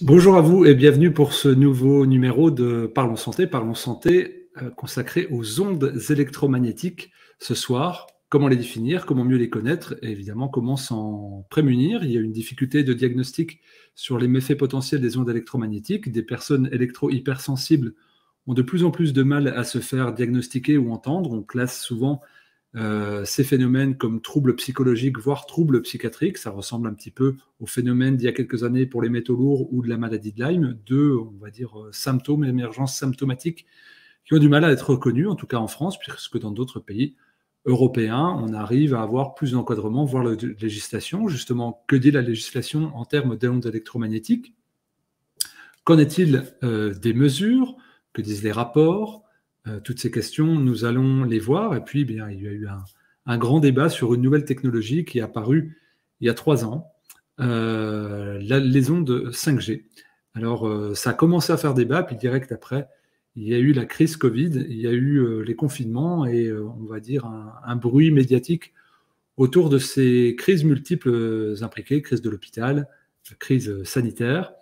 Bonjour à vous et bienvenue pour ce nouveau numéro de Parlons Santé consacré aux ondes électromagnétiques. Ce soir, comment les définir, comment mieux les connaître et évidemment comment s'en prémunir. Il y a une difficulté de diagnostic sur les méfaits potentiels des ondes électromagnétiques. Des personnes électro-hypersensibles ont de plus en plus de mal à se faire diagnostiquer ou entendre. On classe souvent ces phénomènes comme troubles psychologiques, voire troubles psychiatriques. Ça ressemble un petit peu au phénomène d'il y a quelques années pour les métaux lourds ou de la maladie de Lyme, deux, on va dire, symptômes, émergences symptomatiques qui ont du mal à être reconnus, en tout cas en France, puisque dans d'autres pays européens, on arrive à avoir plus d'encadrement, voire de législation. Justement, que dit la législation en termes d'ondes électromagnétiques? Qu'en est-il des mesures? Que disent les rapports? Toutes ces questions, nous allons les voir. Et puis, bien, il y a eu un grand débat sur une nouvelle technologie qui est apparue il y a 3 ans, les ondes 5G. Alors, ça a commencé à faire débat, puis direct après, il y a eu la crise Covid, il y a eu les confinements et, on va dire, un bruit médiatique autour de ces crises multiples imbriquées, crise de l'hôpital, crise sanitaire.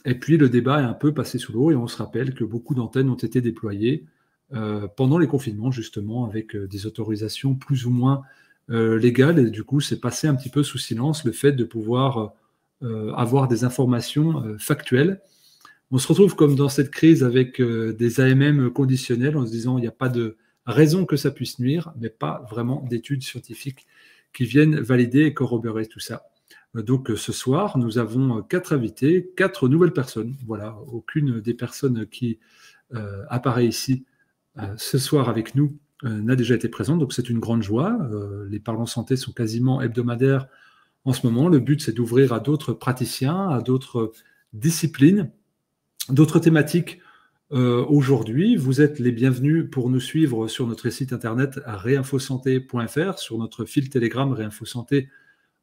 Et puis, le débat est un peu passé sous l'eau et on se rappelle que beaucoup d'antennes ont été déployées pendant les confinements, justement, avec des autorisations plus ou moins légales. Et du coup, c'est passé un petit peu sous silence le fait de pouvoir avoir des informations factuelles. On se retrouve comme dans cette crise avec des AMM conditionnels en se disant il n'y a pas de raison que ça puisse nuire, mais pas vraiment d'études scientifiques qui viennent valider et corroborer tout ça. Donc ce soir, nous avons 4 invités, 4 nouvelles personnes. Voilà, aucune des personnes qui apparaît ici ce soir avec nous n'a déjà été présente, donc c'est une grande joie. Les Parlons Santé sont quasiment hebdomadaires en ce moment. Le but, c'est d'ouvrir à d'autres praticiens, à d'autres disciplines, d'autres thématiques aujourd'hui. Vous êtes les bienvenus pour nous suivre sur notre site internet réinfosanté.fr, sur notre fil Telegram Réinfosanté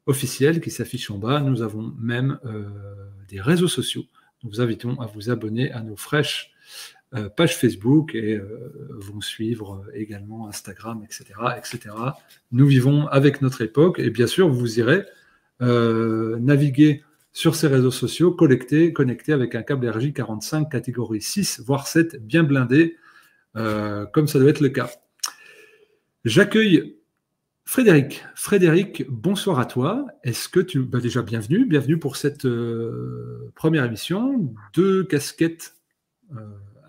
officiel qui s'affiche en bas. Nous avons même des réseaux sociaux. Nous vous invitons à vous abonner à nos fraîches page Facebook et vont suivre également Instagram, etc., etc. Nous vivons avec notre époque et bien sûr, vous irez naviguer sur ces réseaux sociaux connectés avec un câble RJ45 catégorie 6, voire 7, bien blindé, comme ça doit être le cas. J'accueille Frédéric. Frédéric, bonsoir à toi. Est-ce que tu... déjà, bienvenue pour cette première émission. 2 casquettes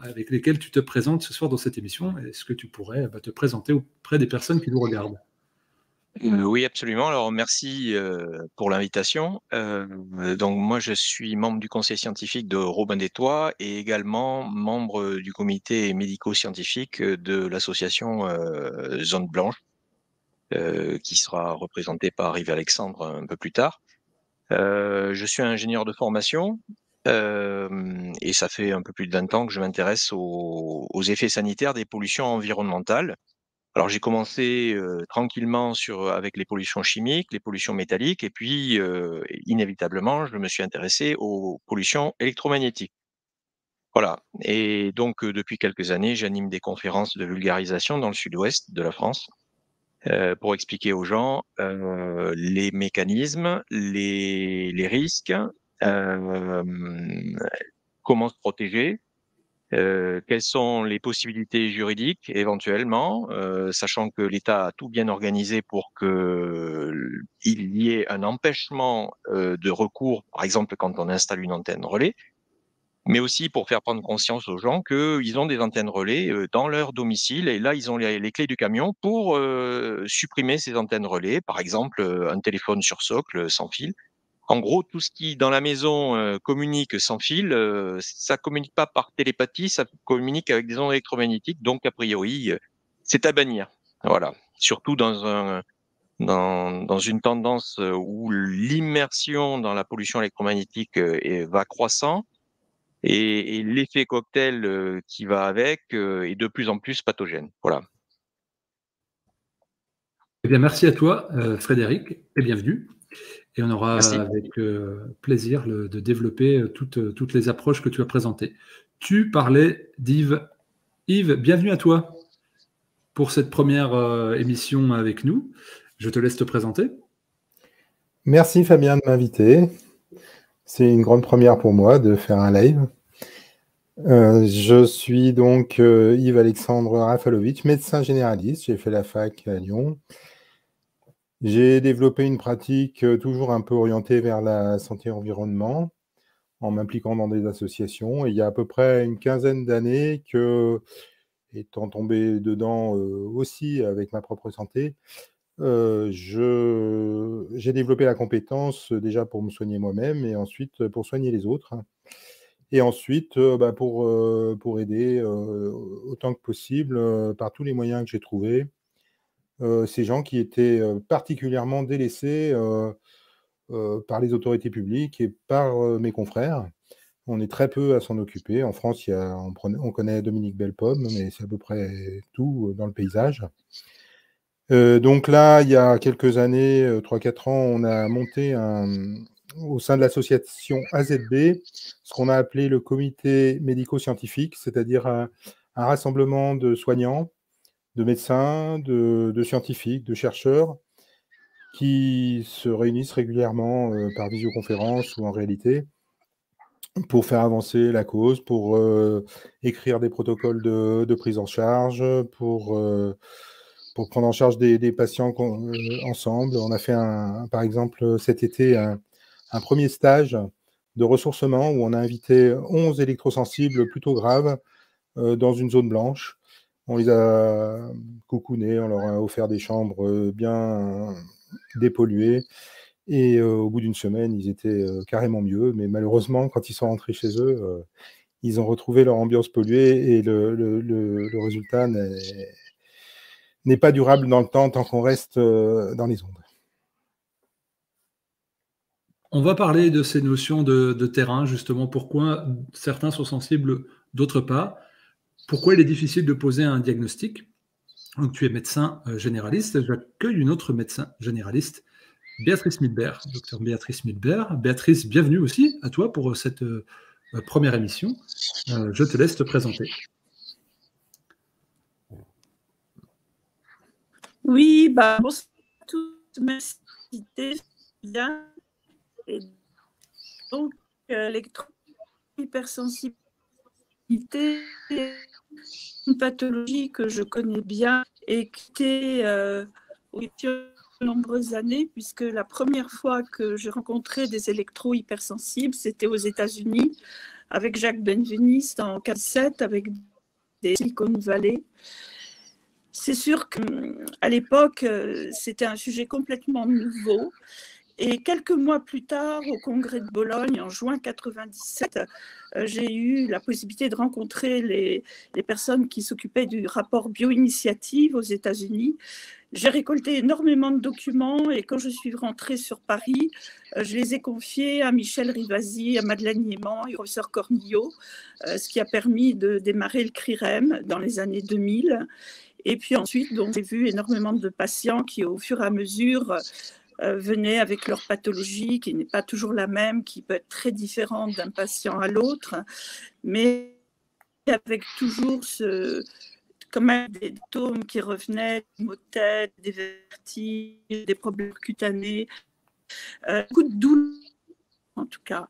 avec lesquelles tu te présentes ce soir dans cette émission. Est-ce que tu pourrais te présenter auprès des personnes qui nous regardent? Oui, absolument. Alors, merci pour l'invitation. Donc, moi, je suis membre du conseil scientifique de Robin des Toits et également membre du comité médico-scientifique de l'association Zone Blanche, qui sera représentée par Yves Alexandre un peu plus tard. Je suis ingénieur de formation et ça fait un peu plus de 20 ans que je m'intéresse aux effets sanitaires des pollutions environnementales. Alors j'ai commencé tranquillement avec les pollutions chimiques, les pollutions métalliques, et puis inévitablement, je me suis intéressé aux pollutions électromagnétiques. Voilà. Et donc depuis quelques années, j'anime des conférences de vulgarisation dans le sud-ouest de la France pour expliquer aux gens les mécanismes, les risques, comment se protéger. Quelles sont les possibilités juridiques éventuellement, sachant que l'État a tout bien organisé pour qu'il y ait un empêchement de recours, par exemple quand on installe une antenne relais, mais aussi pour faire prendre conscience aux gens qu'ils ont des antennes relais dans leur domicile et là ils ont les clés du camion pour supprimer ces antennes relais, par exemple un téléphone sur socle sans fil. En gros, tout ce qui, dans la maison, communique sans fil, ça communique pas par télépathie, ça communique avec des ondes électromagnétiques, donc a priori, c'est à bannir. Voilà. Surtout dans une tendance où l'immersion dans la pollution électromagnétique va croissant et l'effet cocktail qui va avec est de plus en plus pathogène. Voilà. Eh bien, merci à toi, Frédéric, et bienvenue. Et on aura Merci. avec plaisir de développer toutes les approches que tu as présentées. Tu parlais d'Yves. Yves, bienvenue à toi pour cette première émission avec nous. Je te laisse te présenter. Merci Fabien de m'inviter. C'est une grande première pour moi de faire un live. Je suis donc Yves-Alexandre Rafalovic, médecin généraliste. J'ai fait la fac à Lyon. J'ai développé une pratique toujours un peu orientée vers la santé-environnement, en m'impliquant dans des associations. Et il y a à peu près une quinzaine d'années que, étant tombé dedans aussi avec ma propre santé, j'ai développé la compétence déjà pour me soigner moi-même et ensuite pour soigner les autres. Et ensuite, pour aider autant que possible, par tous les moyens que j'ai trouvés, ces gens qui étaient particulièrement délaissés par les autorités publiques et par mes confrères. On est très peu à s'en occuper. En France, on connaît Dominique Bellepomme, mais c'est à peu près tout dans le paysage. Donc là, il y a quelques années, 3-4 ans, on a monté au sein de l'association AZB, ce qu'on a appelé le comité médico-scientifique, c'est-à-dire un rassemblement de soignants, de médecins, de scientifiques, de chercheurs, qui se réunissent régulièrement par visioconférence ou en réalité, pour faire avancer la cause, pour écrire des protocoles de prise en charge, pour prendre en charge des patients ensemble. On a fait, par exemple, cet été, un premier stage de ressourcement où on a invité 11 électrosensibles plutôt graves dans une zone blanche. On les a coucounés, on leur a offert des chambres bien dépolluées. Et au bout d'une semaine, ils étaient carrément mieux. Mais malheureusement, quand ils sont rentrés chez eux, ils ont retrouvé leur ambiance polluée et le résultat n'est pas durable dans le temps tant qu'on reste dans les ondes. On va parler de ces notions de terrain, justement, pourquoi certains sont sensibles, d'autres pas, pourquoi il est difficile de poser un diagnostic. Donc, tu es médecin généraliste, j'accueille une autre médecin généraliste, Béatrice Milbert, docteur Béatrice Milbert. Béatrice, bienvenue aussi à toi pour cette première émission. Je te laisse te présenter. Oui, bonsoir à tous, merci bien. Et donc, l'électro-hypersensibilité est une pathologie que je connais bien et qui était depuis de nombreuses années, puisque la première fois que j'ai rencontré des électro-hypersensibles, c'était aux États-Unis avec Jacques Benveniste en 1947 avec des Silicon Valley. C'est sûr qu'à l'époque, c'était un sujet complètement nouveau. Et quelques mois plus tard, au Congrès de Bologne, en juin 1997, j'ai eu la possibilité de rencontrer les personnes qui s'occupaient du rapport bioinitiative aux États-Unis. J'ai récolté énormément de documents et quand je suis rentrée sur Paris, je les ai confiés à Michel Rivasi, à Madeleine Niéman et au professeur Cornillot, ce qui a permis de démarrer le CRIREM dans les années 2000. Et puis ensuite, j'ai vu énormément de patients qui, au fur et à mesure, venaient avec leur pathologie, qui n'est pas toujours la même, qui peut être très différente d'un patient à l'autre, mais avec toujours quand même des symptômes qui revenaient, des maux de tête, des vertiges, des problèmes cutanés, beaucoup de douleur en tout cas.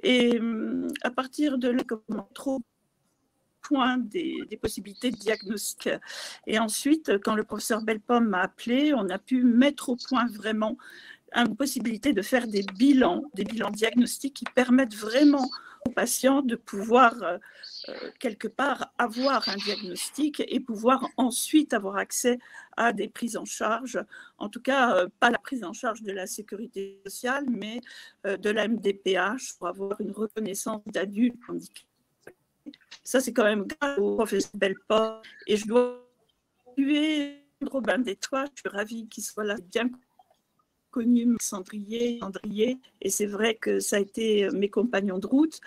Et à partir de là, comment trop point des possibilités de diagnostic. Et ensuite, quand le professeur Bellepomme m'a appelé, on a pu mettre au point vraiment une possibilité de faire des bilans diagnostiques qui permettent vraiment aux patients de pouvoir quelque part avoir un diagnostic et pouvoir ensuite avoir accès à des prises en charge, en tout cas pas la prise en charge de la sécurité sociale, mais de la MDPH pour avoir une reconnaissance d'adulte handicapé. Ça, c'est quand même grâce au professeur Bellepomme. Et je dois saluer Robin Détois, je suis ravie qu'il soit là, bien connu, Cendrier, et c'est vrai que ça a été mes compagnons de route.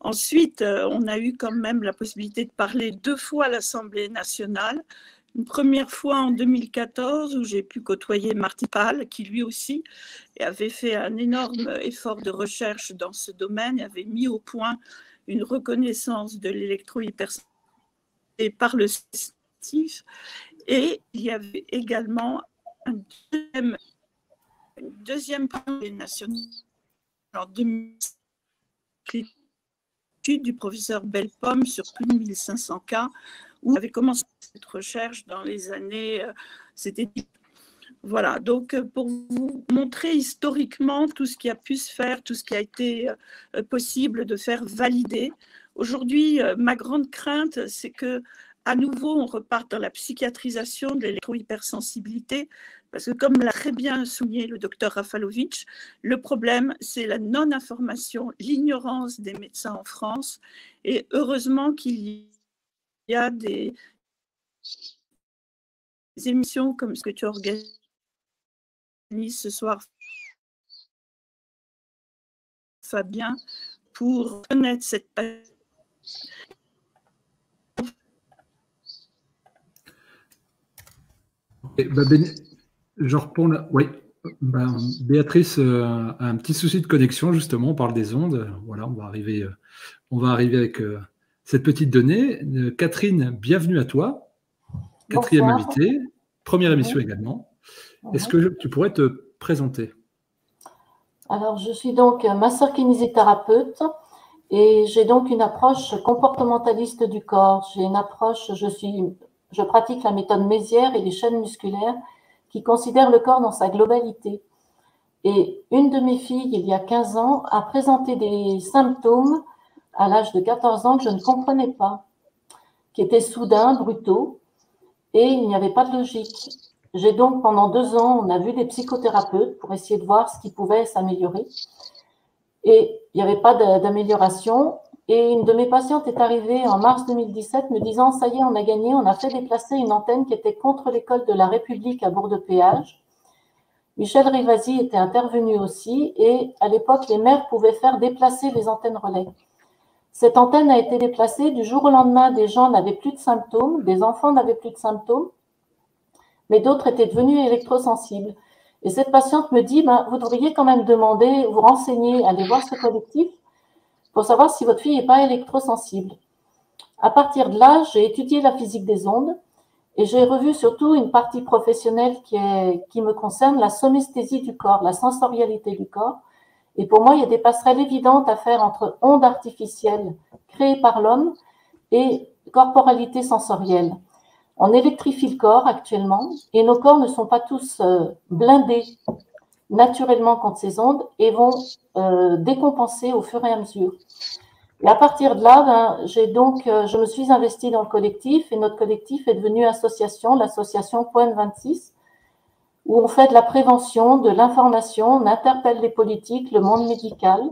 Ensuite, on a eu quand même la possibilité de parler 2 fois à l'Assemblée nationale. Une première fois en 2014 où j'ai pu côtoyer Marty Pal, qui lui aussi avait fait un énorme effort de recherche dans ce domaine et avait mis au point une reconnaissance de l'électro-hypersensibilité par le CESTIF. Et il y avait également une deuxième Assemblée nationale en 2016 l'étude du professeur Bellepomme sur plus de 1500 cas, où on avait commencé cette recherche dans les années, c'était voilà, donc pour vous montrer historiquement tout ce qui a pu se faire, tout ce qui a été possible de faire valider. Aujourd'hui, ma grande crainte, c'est que à nouveau, on reparte dans la psychiatrisation de l'électro-hypersensibilité, parce que comme l'a très bien souligné le docteur Rafalovic, le problème, c'est la non-information, l'ignorance des médecins en France, et heureusement qu'il y a des émissions comme ce que tu organises ce soir, Fabien, pour connaître cette je reprends là. Oui. Béatrice a un petit souci de connexion, justement. On parle des ondes. Voilà, on va arriver avec cette petite donnée. Catherine, bienvenue à toi. Quatrième invitée, première émission également. Est-ce que tu pourrais te présenter? Alors, je suis donc masseur kinésithérapeute et j'ai donc une approche comportementaliste du corps. J'ai une approche, je pratique la méthode Mézières et les chaînes musculaires qui considèrent le corps dans sa globalité. Et une de mes filles, il y a 15 ans, a présenté des symptômes à l'âge de 14 ans que je ne comprenais pas, qui étaient soudains, brutaux, et il n'y avait pas de logique. J'ai donc, pendant 2 ans, on a vu des psychothérapeutes pour essayer de voir ce qui pouvait s'améliorer. Et il n'y avait pas d'amélioration. Et une de mes patientes est arrivée en mars 2017 me disant « Ça y est, on a gagné, on a fait déplacer une antenne qui était contre l'école de la République à Bourg-de-Péage. » Michel Rivasi était intervenu aussi et à l'époque, les maires pouvaient faire déplacer les antennes relais. Cette antenne a été déplacée. Du jour au lendemain, des gens n'avaient plus de symptômes, des enfants n'avaient plus de symptômes, mais d'autres étaient devenus électrosensibles. Et cette patiente me dit, vous devriez quand même demander, vous renseigner, aller voir ce collectif pour savoir si votre fille n'est pas électrosensible. À partir de là, j'ai étudié la physique des ondes et j'ai revu surtout une partie professionnelle qui me concerne, la somesthésie du corps, la sensorialité du corps. Et pour moi, il y a des passerelles évidentes à faire entre ondes artificielles créées par l'homme et corporalité sensorielle. On électrifie le corps actuellement et nos corps ne sont pas tous blindés naturellement contre ces ondes et vont décompenser au fur et à mesure. Et à partir de là, je me suis investie dans le collectif et notre collectif est devenu l'association Point 26, où on fait de la prévention, de l'information, on interpelle les politiques, le monde médical,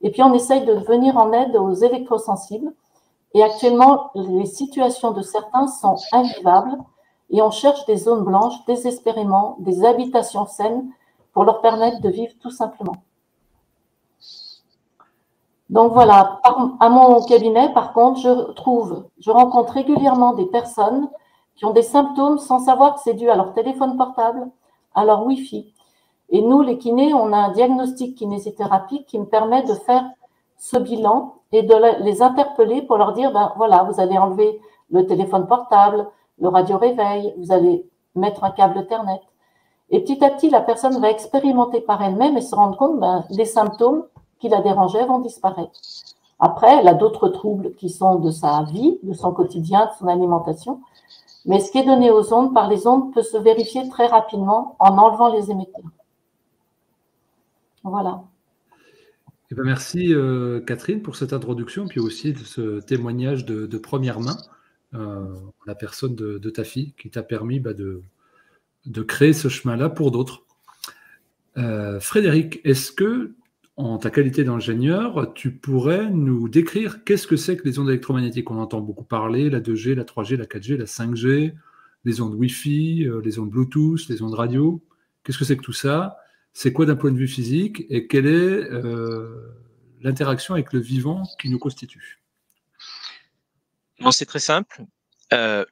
et puis on essaye de venir en aide aux électrosensibles. Et actuellement, les situations de certains sont invivables et on cherche des zones blanches désespérément, des habitations saines pour leur permettre de vivre tout simplement. Donc voilà, à mon cabinet, par contre, je rencontre régulièrement des personnes qui ont des symptômes sans savoir que c'est dû à leur téléphone portable, à leur Wi-Fi. Et nous, les kinés, on a un diagnostic kinésithérapie qui me permet de faire ce bilan et de les interpeller pour leur dire, voilà, vous allez enlever le téléphone portable, le radio-réveil, vous allez mettre un câble Ethernet. Et petit à petit, la personne va expérimenter par elle-même et se rendre compte, les symptômes qui la dérangeaient vont disparaître. Après, elle a d'autres troubles qui sont de sa vie, de son quotidien, de son alimentation. Mais ce qui est donné aux ondes par les ondes peut se vérifier très rapidement en enlevant les émetteurs. Voilà. Eh bien, merci Catherine pour cette introduction, puis aussi de ce témoignage de première main, la personne de ta fille qui t'a permis de créer ce chemin-là pour d'autres. Frédéric, est-ce que, en ta qualité d'ingénieur, tu pourrais nous décrire qu'est-ce que c'est que les ondes électromagnétiques? On entend beaucoup parler, la 2G, la 3G, la 4G, la 5G, les ondes Wi-Fi, les ondes Bluetooth, les ondes radio. Qu'est-ce que c'est que tout ça? C'est quoi d'un point de vue physique et quelle est l'interaction avec le vivant qui nous constitue? Bon, c'est très simple.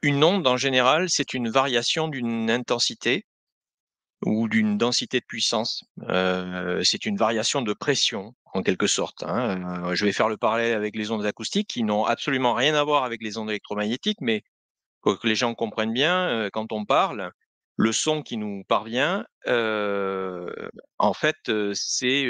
Une onde, en général, c'est une variation d'une intensité ou d'une densité de puissance. C'est une variation de pression, en quelque sorte. Je vais faire le parallèle avec les ondes acoustiques qui n'ont absolument rien à voir avec les ondes électromagnétiques, mais pour que les gens comprennent bien, quand on parle, le son qui nous parvient, en fait, c'est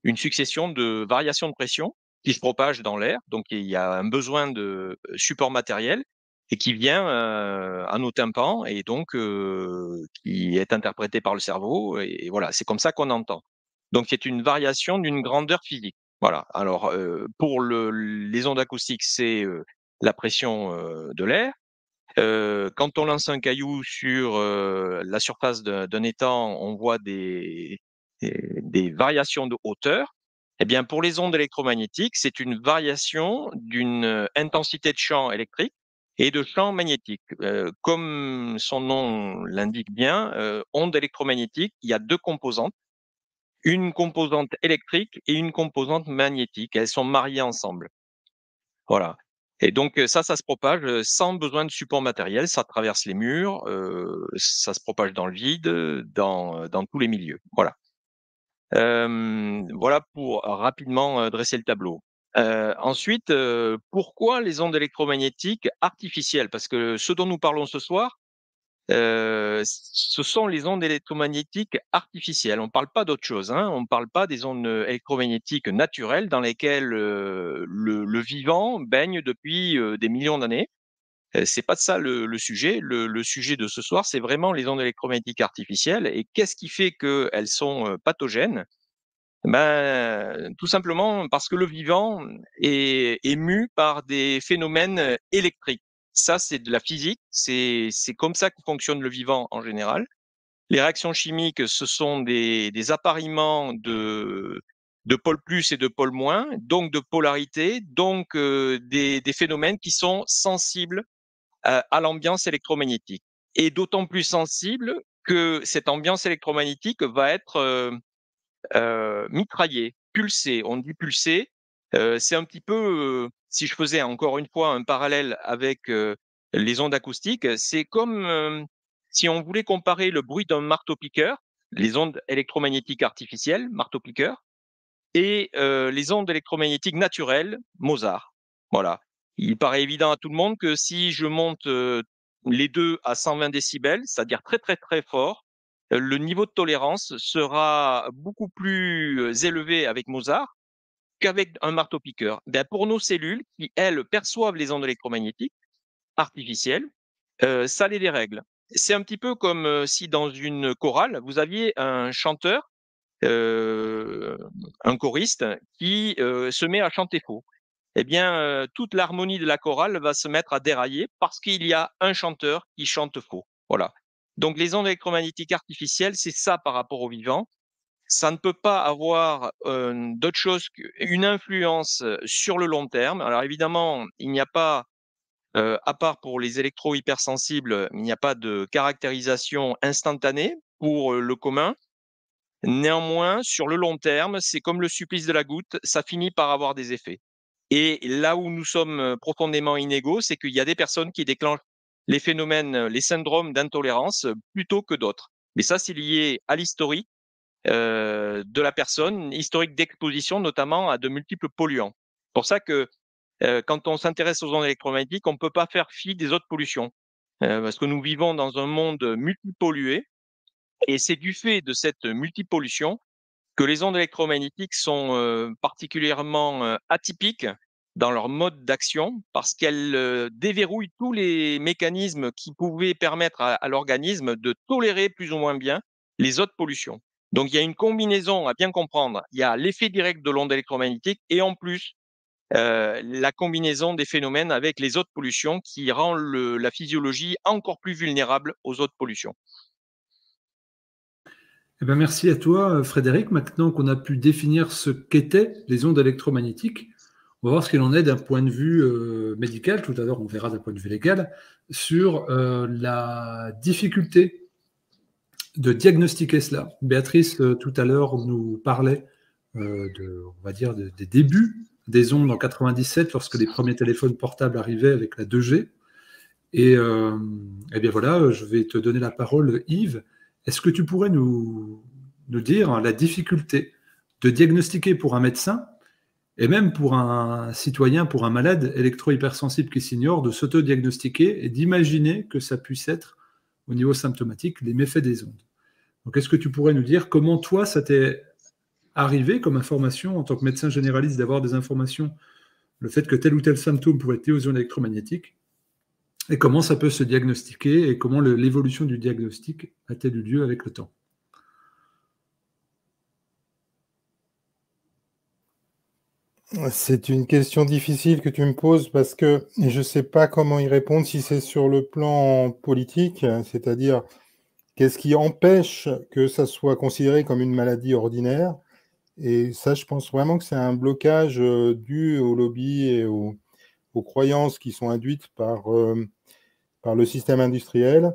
une succession de variations de pression qui se propage dans l'air. Donc, il y a un besoin de support matériel et qui vient à nos tympans et donc qui est interprété par le cerveau. Et voilà, c'est comme ça qu'on entend. Donc, c'est une variation d'une grandeur physique. Voilà. Alors, pour les ondes acoustiques, c'est la pression de l'air. Quand on lance un caillou sur la surface d'un étang, on voit des variations de hauteur. Eh bien, pour les ondes électromagnétiques, c'est une variation d'une intensité de champ électrique et de champ magnétique. Comme son nom l'indique bien, ondes électromagnétiques, il y a deux composantes, une composante électrique et une composante magnétique. Elles sont mariées ensemble. Voilà. Et donc ça se propage sans besoin de support matériel, ça traverse les murs, ça se propage dans le vide, dans tous les milieux. Voilà. Voilà pour rapidement dresser le tableau. Ensuite, pourquoi les ondes électromagnétiques artificielles? Parce que ce dont nous parlons ce soir, ce sont les ondes électromagnétiques artificielles. On ne parle pas d'autre chose, hein. On ne parle pas des ondes électromagnétiques naturelles dans lesquelles le vivant baigne depuis des millions d'années. C'est pas de ça le sujet. Le sujet de ce soir, c'est vraiment les ondes électromagnétiques artificielles. Et qu'est-ce qui fait qu'elles sont pathogènes? Ben, tout simplement parce que le vivant est mu par des phénomènes électriques. Ça, c'est de la physique, c'est comme ça que fonctionne le vivant en général. Les réactions chimiques, ce sont des appariements de pôle plus et de pôle moins, donc de polarité, donc des phénomènes qui sont sensibles à l'ambiance électromagnétique. Et d'autant plus sensibles que cette ambiance électromagnétique va être mitraillée, pulsée. On dit pulsée, c'est un petit peu, si je faisais encore une fois un parallèle avec les ondes acoustiques, c'est comme si on voulait comparer le bruit d'un marteau-piqueur, les ondes électromagnétiques artificielles, marteau-piqueur, et les ondes électromagnétiques naturelles, Mozart. Voilà. Il paraît évident à tout le monde que si je monte les deux à 120 décibels, c'est-à-dire très très très fort, le niveau de tolérance sera beaucoup plus élevé avec Mozart qu'avec un marteau-piqueur. Ben, pour nos cellules, qui, elles, perçoivent les ondes électromagnétiques artificielles, ça les dérègle. C'est un petit peu comme si dans une chorale, vous aviez un chanteur, un choriste, qui se met à chanter faux. Eh bien, toute l'harmonie de la chorale va se mettre à dérailler parce qu'il y a un chanteur qui chante faux. Voilà. Donc, les ondes électromagnétiques artificielles, c'est ça par rapport au vivant. Ça ne peut pas avoir d'autre chose qu'une influence sur le long terme. Alors, évidemment, il n'y a pas, à part pour les électro-hypersensibles, il n'y a pas de caractérisation instantanée pour le commun. Néanmoins, sur le long terme, c'est comme le supplice de la goutte, ça finit par avoir des effets. Et là où nous sommes profondément inégaux, c'est qu'il y a des personnes qui déclenchent les phénomènes, les syndromes d'intolérance plutôt que d'autres. Mais ça, c'est lié à l'historique de la personne, historique d'exposition notamment à de multiples polluants. C'est pour ça que quand on s'intéresse aux ondes électromagnétiques, on ne peut pas faire fi des autres pollutions. Parce que nous vivons dans un monde multipollué et c'est du fait de cette multipollution que les ondes électromagnétiques sont particulièrement atypiques dans leur mode d'action parce qu'elles déverrouillent tous les mécanismes qui pouvaient permettre à l'organisme de tolérer plus ou moins bien les autres pollutions. Donc il y a une combinaison à bien comprendre. Il y a l'effet direct de l'onde électromagnétique et en plus la combinaison des phénomènes avec les autres pollutions qui rend la physiologie encore plus vulnérable aux autres pollutions. Eh bien, merci à toi, Frédéric. Maintenant qu'on a pu définir ce qu'étaient les ondes électromagnétiques, on va voir ce qu'il en est d'un point de vue médical. Tout à l'heure, on verra d'un point de vue légal sur la difficulté de diagnostiquer cela. Béatrice, tout à l'heure, nous parlait on va dire, des débuts des ondes en 97, lorsque les premiers téléphones portables arrivaient avec la 2G. Et eh bien voilà, je vais te donner la parole, Yves. Est-ce que tu pourrais nous dire la difficulté de diagnostiquer pour un médecin et même pour un citoyen, pour un malade électro-hypersensible qui s'ignore, de s'auto-diagnostiquer et d'imaginer que ça puisse être, au niveau symptomatique, les méfaits des ondes. Donc, est-ce que tu pourrais nous dire comment toi, ça t'est arrivé comme information en tant que médecin généraliste d'avoir des informations, le fait que tel ou tel symptôme pourrait être lié aux ondes électromagnétiques, et comment ça peut se diagnostiquer et comment l'évolution du diagnostic a-t-elle eu lieu avec le temps. C'est une question difficile que tu me poses parce que je ne sais pas comment y répondre si c'est sur le plan politique, c'est-à-dire qu'est-ce qui empêche que ça soit considéré comme une maladie ordinaire. Et ça, je pense vraiment que c'est un blocage dû au lobby et aux croyances qui sont induites par le système industriel,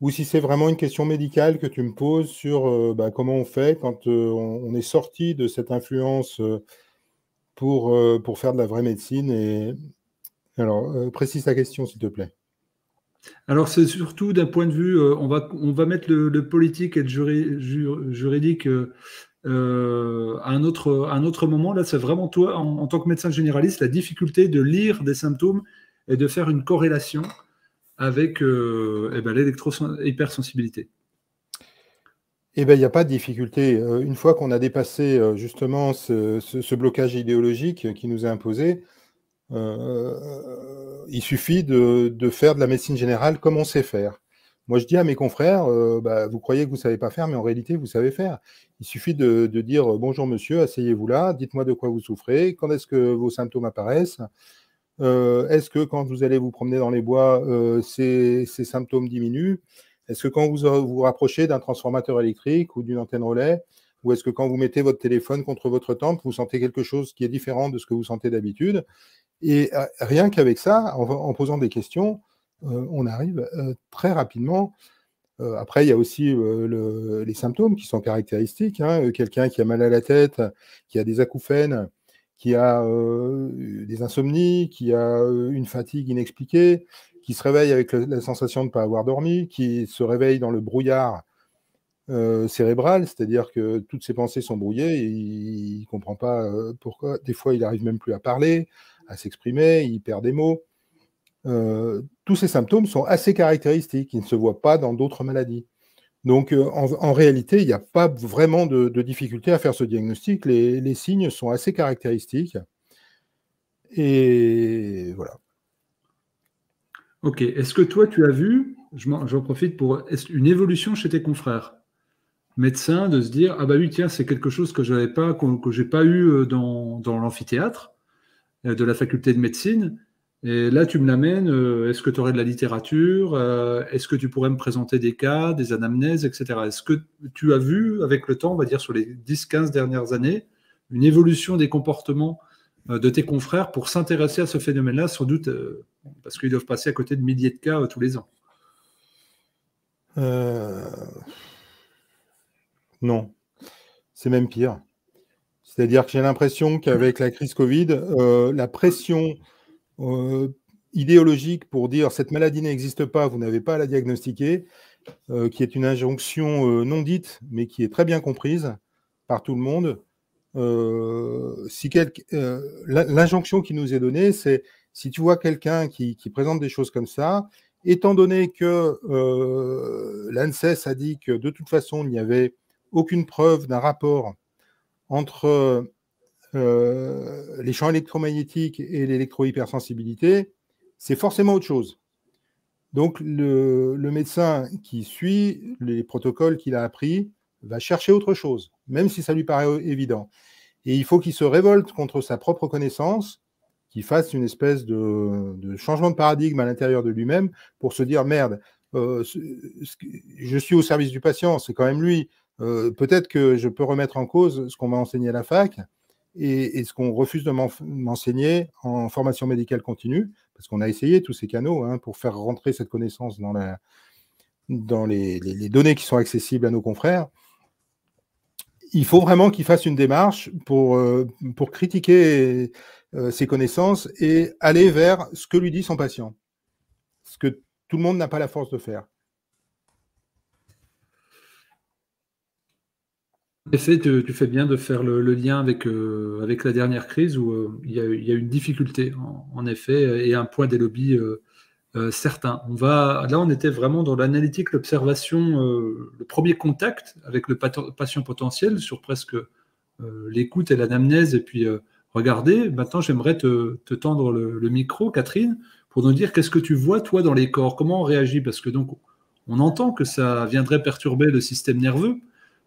ou si c'est vraiment une question médicale que tu me poses sur comment on fait quand on est sorti de cette influence pour faire de la vraie médecine. Et alors, précise ta question, s'il te plaît. Alors, c'est surtout d'un point de vue, on va mettre le politique et le juridique à un autre moment. Là, c'est vraiment toi, en tant que médecin généraliste, la difficulté de lire des symptômes et de faire une corrélation avec l'électro-hypersensibilité. Eh bien, il n'y a pas de difficulté. Une fois qu'on a dépassé justement ce blocage idéologique qui nous est imposé, il suffit de faire de la médecine générale comme on sait faire. Moi, je dis à mes confrères, vous croyez que vous ne savez pas faire, mais en réalité, vous savez faire. Il suffit de dire « Bonjour monsieur, asseyez-vous là, dites-moi de quoi vous souffrez, quand est-ce que vos symptômes apparaissent, est-ce que quand vous allez vous promener dans les bois, ces symptômes diminuent ? Est-ce que quand vous vous rapprochez d'un transformateur électrique ou d'une antenne relais, ou est-ce que quand vous mettez votre téléphone contre votre tempe, vous sentez quelque chose qui est différent de ce que vous sentez d'habitude ?» Et rien qu'avec ça, en posant des questions, on arrive très rapidement. Après, il y a aussi les symptômes qui sont caractéristiques. Quelqu'un qui a mal à la tête, qui a des acouphènes, qui a des insomnies, qui a une fatigue inexpliquée, qui se réveille avec la sensation de ne pas avoir dormi, qui se réveille dans le brouillard cérébral, c'est-à-dire que toutes ses pensées sont brouillées, et il ne comprend pas pourquoi. Des fois, il n'arrive même plus à parler, à s'exprimer, il perd des mots. Tous ces symptômes sont assez caractéristiques, ils ne se voient pas dans d'autres maladies. Donc, en réalité, il n'y a pas vraiment de difficulté à faire ce diagnostic. Les signes sont assez caractéristiques. Et voilà. Ok. Est-ce que toi, tu as vu, j'en profite pour une évolution chez tes confrères médecins, de se dire, ah bah oui, tiens, c'est quelque chose que je n'ai pas eu dans l'amphithéâtre de la faculté de médecine. Et là, tu me l'amènes, est-ce que tu aurais de la littérature, est-ce que tu pourrais me présenter des cas, des anamnèses, etc. Est-ce que tu as vu, avec le temps, on va dire sur les 10-15 dernières années, une évolution des comportements de tes confrères pour s'intéresser à ce phénomène-là, sans doute parce qu'ils doivent passer à côté de milliers de cas tous les ans? Non, c'est même pire. C'est-à-dire que j'ai l'impression qu'avec la crise Covid, la pression idéologique pour dire cette maladie n'existe pas, vous n'avez pas à la diagnostiquer, qui est une injonction non dite, mais qui est très bien comprise par tout le monde. L'injonction qui nous est donnée, c'est si tu vois quelqu'un qui présente des choses comme ça, étant donné que l'ANSES a dit que de toute façon, il n'y avait aucune preuve d'un rapport entre les champs électromagnétiques et l'électro-hypersensibilité, c'est forcément autre chose. Donc, le médecin qui suit les protocoles qu'il a appris va chercher autre chose, même si ça lui paraît évident. Et il faut qu'il se révolte contre sa propre connaissance, qu'il fasse une espèce de changement de paradigme à l'intérieur de lui-même pour se dire « Merde, je suis au service du patient, c'est quand même lui. Peut-être que je peux remettre en cause ce qu'on m'a enseigné à la fac et ce qu'on refuse de m'enseigner en formation médicale continue, parce qu'on a essayé tous ces canaux pour faire rentrer cette connaissance dans les données qui sont accessibles à nos confrères. Il faut vraiment qu'il fasse une démarche pour critiquer ses connaissances et aller vers ce que lui dit son patient, ce que tout le monde n'a pas la force de faire. En effet, tu fais bien de faire le lien avec la dernière crise où il y a une difficulté, en effet, et un poids des lobbies certain. Là, on était vraiment dans l'analytique, l'observation, le premier contact avec le patient potentiel sur presque l'écoute et l'anamnèse et puis regarder. Maintenant, j'aimerais te tendre le micro, Catherine, pour nous dire qu'est-ce que tu vois, toi, dans les corps, comment on réagit, parce que donc, on entend que ça viendrait perturber le système nerveux,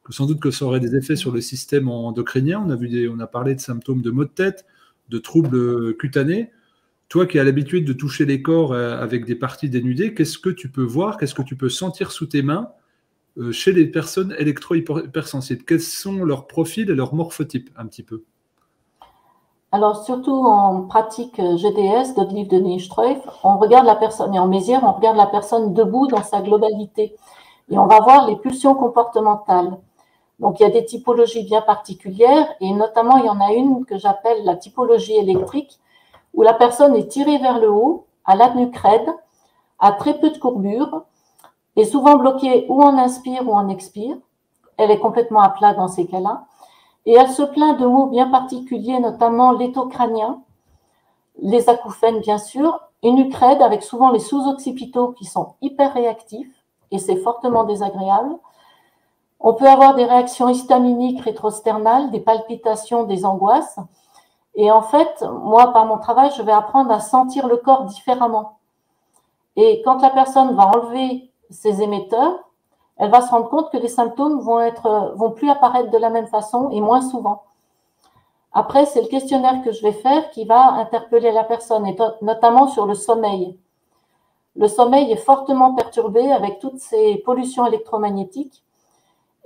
que sans doute que ça aurait des effets sur le système endocrinien. On a parlé de symptômes de maux de tête, de troubles cutanés. Toi qui as l'habitude de toucher les corps avec des parties dénudées, qu'est-ce que tu peux voir, qu'est-ce que tu peux sentir sous tes mains chez les personnes électro-hypersensibles? Quels sont leurs profils et leurs morphotypes, un petit peu? Alors, surtout en pratique GDS, Godelief de Nijstreuf, on regarde la personne, et en Mézières, on regarde la personne debout dans sa globalité. Et on va voir les pulsions comportementales. Donc, il y a des typologies bien particulières, et notamment, il y en a une que j'appelle la typologie électrique, où la personne est tirée vers le haut, à la nuque raide, a très peu de courbure, est souvent bloquée ou en inspire ou en expire. Elle est complètement à plat dans ces cas-là. Et elle se plaint de maux bien particuliers, notamment l'étau-crânien, les acouphènes bien sûr, une nuque raide avec souvent les sous-occipitaux qui sont hyper réactifs, et c'est fortement désagréable. On peut avoir des réactions histaminiques rétrosternales, des palpitations, des angoisses. Et en fait, moi, par mon travail, je vais apprendre à sentir le corps différemment. Et quand la personne va enlever ses émetteurs, elle va se rendre compte que les symptômes vont plus apparaître de la même façon et moins souvent. Après, c'est le questionnaire que je vais faire qui va interpeller la personne, et notamment sur le sommeil. Le sommeil est fortement perturbé avec toutes ces pollutions électromagnétiques,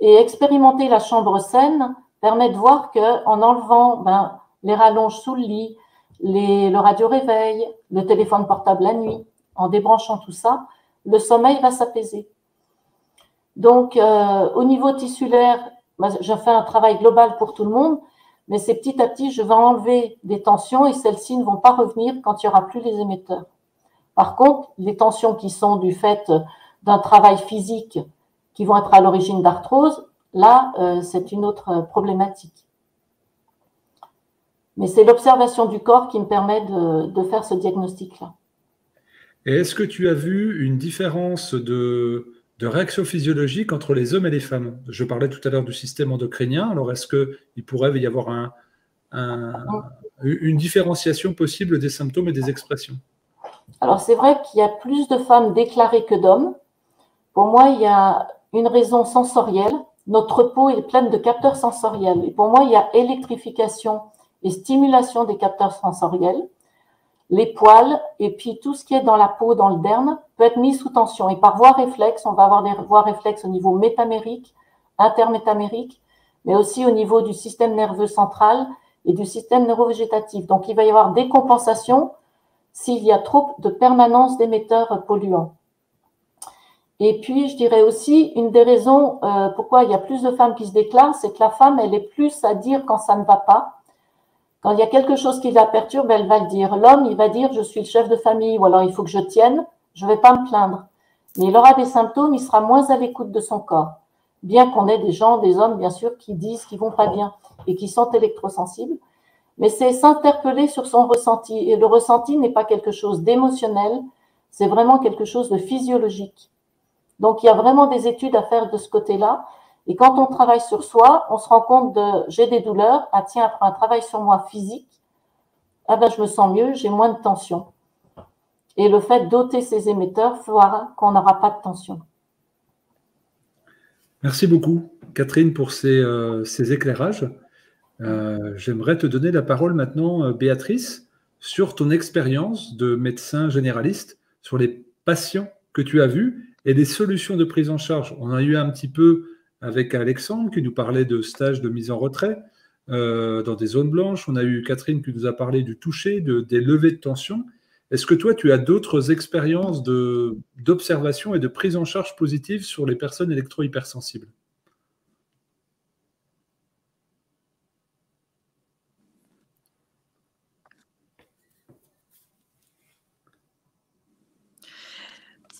et expérimenter la chambre saine permet de voir qu'en enlevant les rallonges sous le lit, le radio-réveil, le téléphone portable la nuit, en débranchant tout ça, le sommeil va s'apaiser. Donc, au niveau tissulaire, je fais un travail global pour tout le monde, mais c'est petit à petit, je vais enlever des tensions et celles-ci ne vont pas revenir quand il n'y aura plus les émetteurs. Par contre, les tensions qui sont du fait d'un travail physique qui vont être à l'origine d'arthrose, là, c'est une autre problématique. Mais c'est l'observation du corps qui me permet de faire ce diagnostic-là. Et est-ce que tu as vu une différence de réaction physiologique entre les hommes et les femmes? Je parlais tout à l'heure du système endocrinien. Alors, est-ce qu'il pourrait y avoir une différenciation possible des symptômes et des expressions? Alors, c'est vrai qu'il y a plus de femmes déclarées que d'hommes. Pour moi, il y a une raison sensorielle. Notre peau est pleine de capteurs sensoriels. Et pour moi, il y a électrification et stimulation des capteurs sensoriels. Les poils et puis tout ce qui est dans la peau, dans le derme, peut être mis sous tension. Et par voie réflexe, on va avoir des voies réflexes au niveau métamérique, intermétamérique, mais aussi au niveau du système nerveux central et du système neurovégétatif. Donc, il va y avoir des compensations s'il y a trop de permanence d'émetteurs polluants. Et puis, je dirais aussi, une des raisons pourquoi il y a plus de femmes qui se déclarent, c'est que la femme, elle est plus à dire quand ça ne va pas. Quand il y a quelque chose qui la perturbe, elle va le dire. L'homme, il va dire, je suis le chef de famille, ou alors il faut que je tienne, je ne vais pas me plaindre. Mais il aura des symptômes, il sera moins à l'écoute de son corps. Bien qu'on ait des hommes, bien sûr, qui disent qu'ils vont pas bien et qui sont électrosensibles. Mais c'est s'interpeller sur son ressenti. Et le ressenti n'est pas quelque chose d'émotionnel, c'est vraiment quelque chose de physiologique. Donc, il y a vraiment des études à faire de ce côté-là. Et quand on travaille sur soi, on se rend compte j'ai des douleurs. Ah tiens, après un travail sur moi physique, je me sens mieux, j'ai moins de tension. Et le fait d'ôter ces émetteurs fera qu'on n'aura pas de tension. Merci beaucoup, Catherine, pour ces éclairages. J'aimerais te donner la parole maintenant, Béatrice, sur ton expérience de médecin généraliste, sur les patients que tu as vus et les solutions de prise en charge. On a eu un petit peu avec Alexandre qui nous parlait de stages de mise en retrait dans des zones blanches. On a eu Catherine qui nous a parlé du toucher, des levées de tension. Est-ce que toi, tu as d'autres expériences d'observation et de prise en charge positive sur les personnes électro-hypersensibles?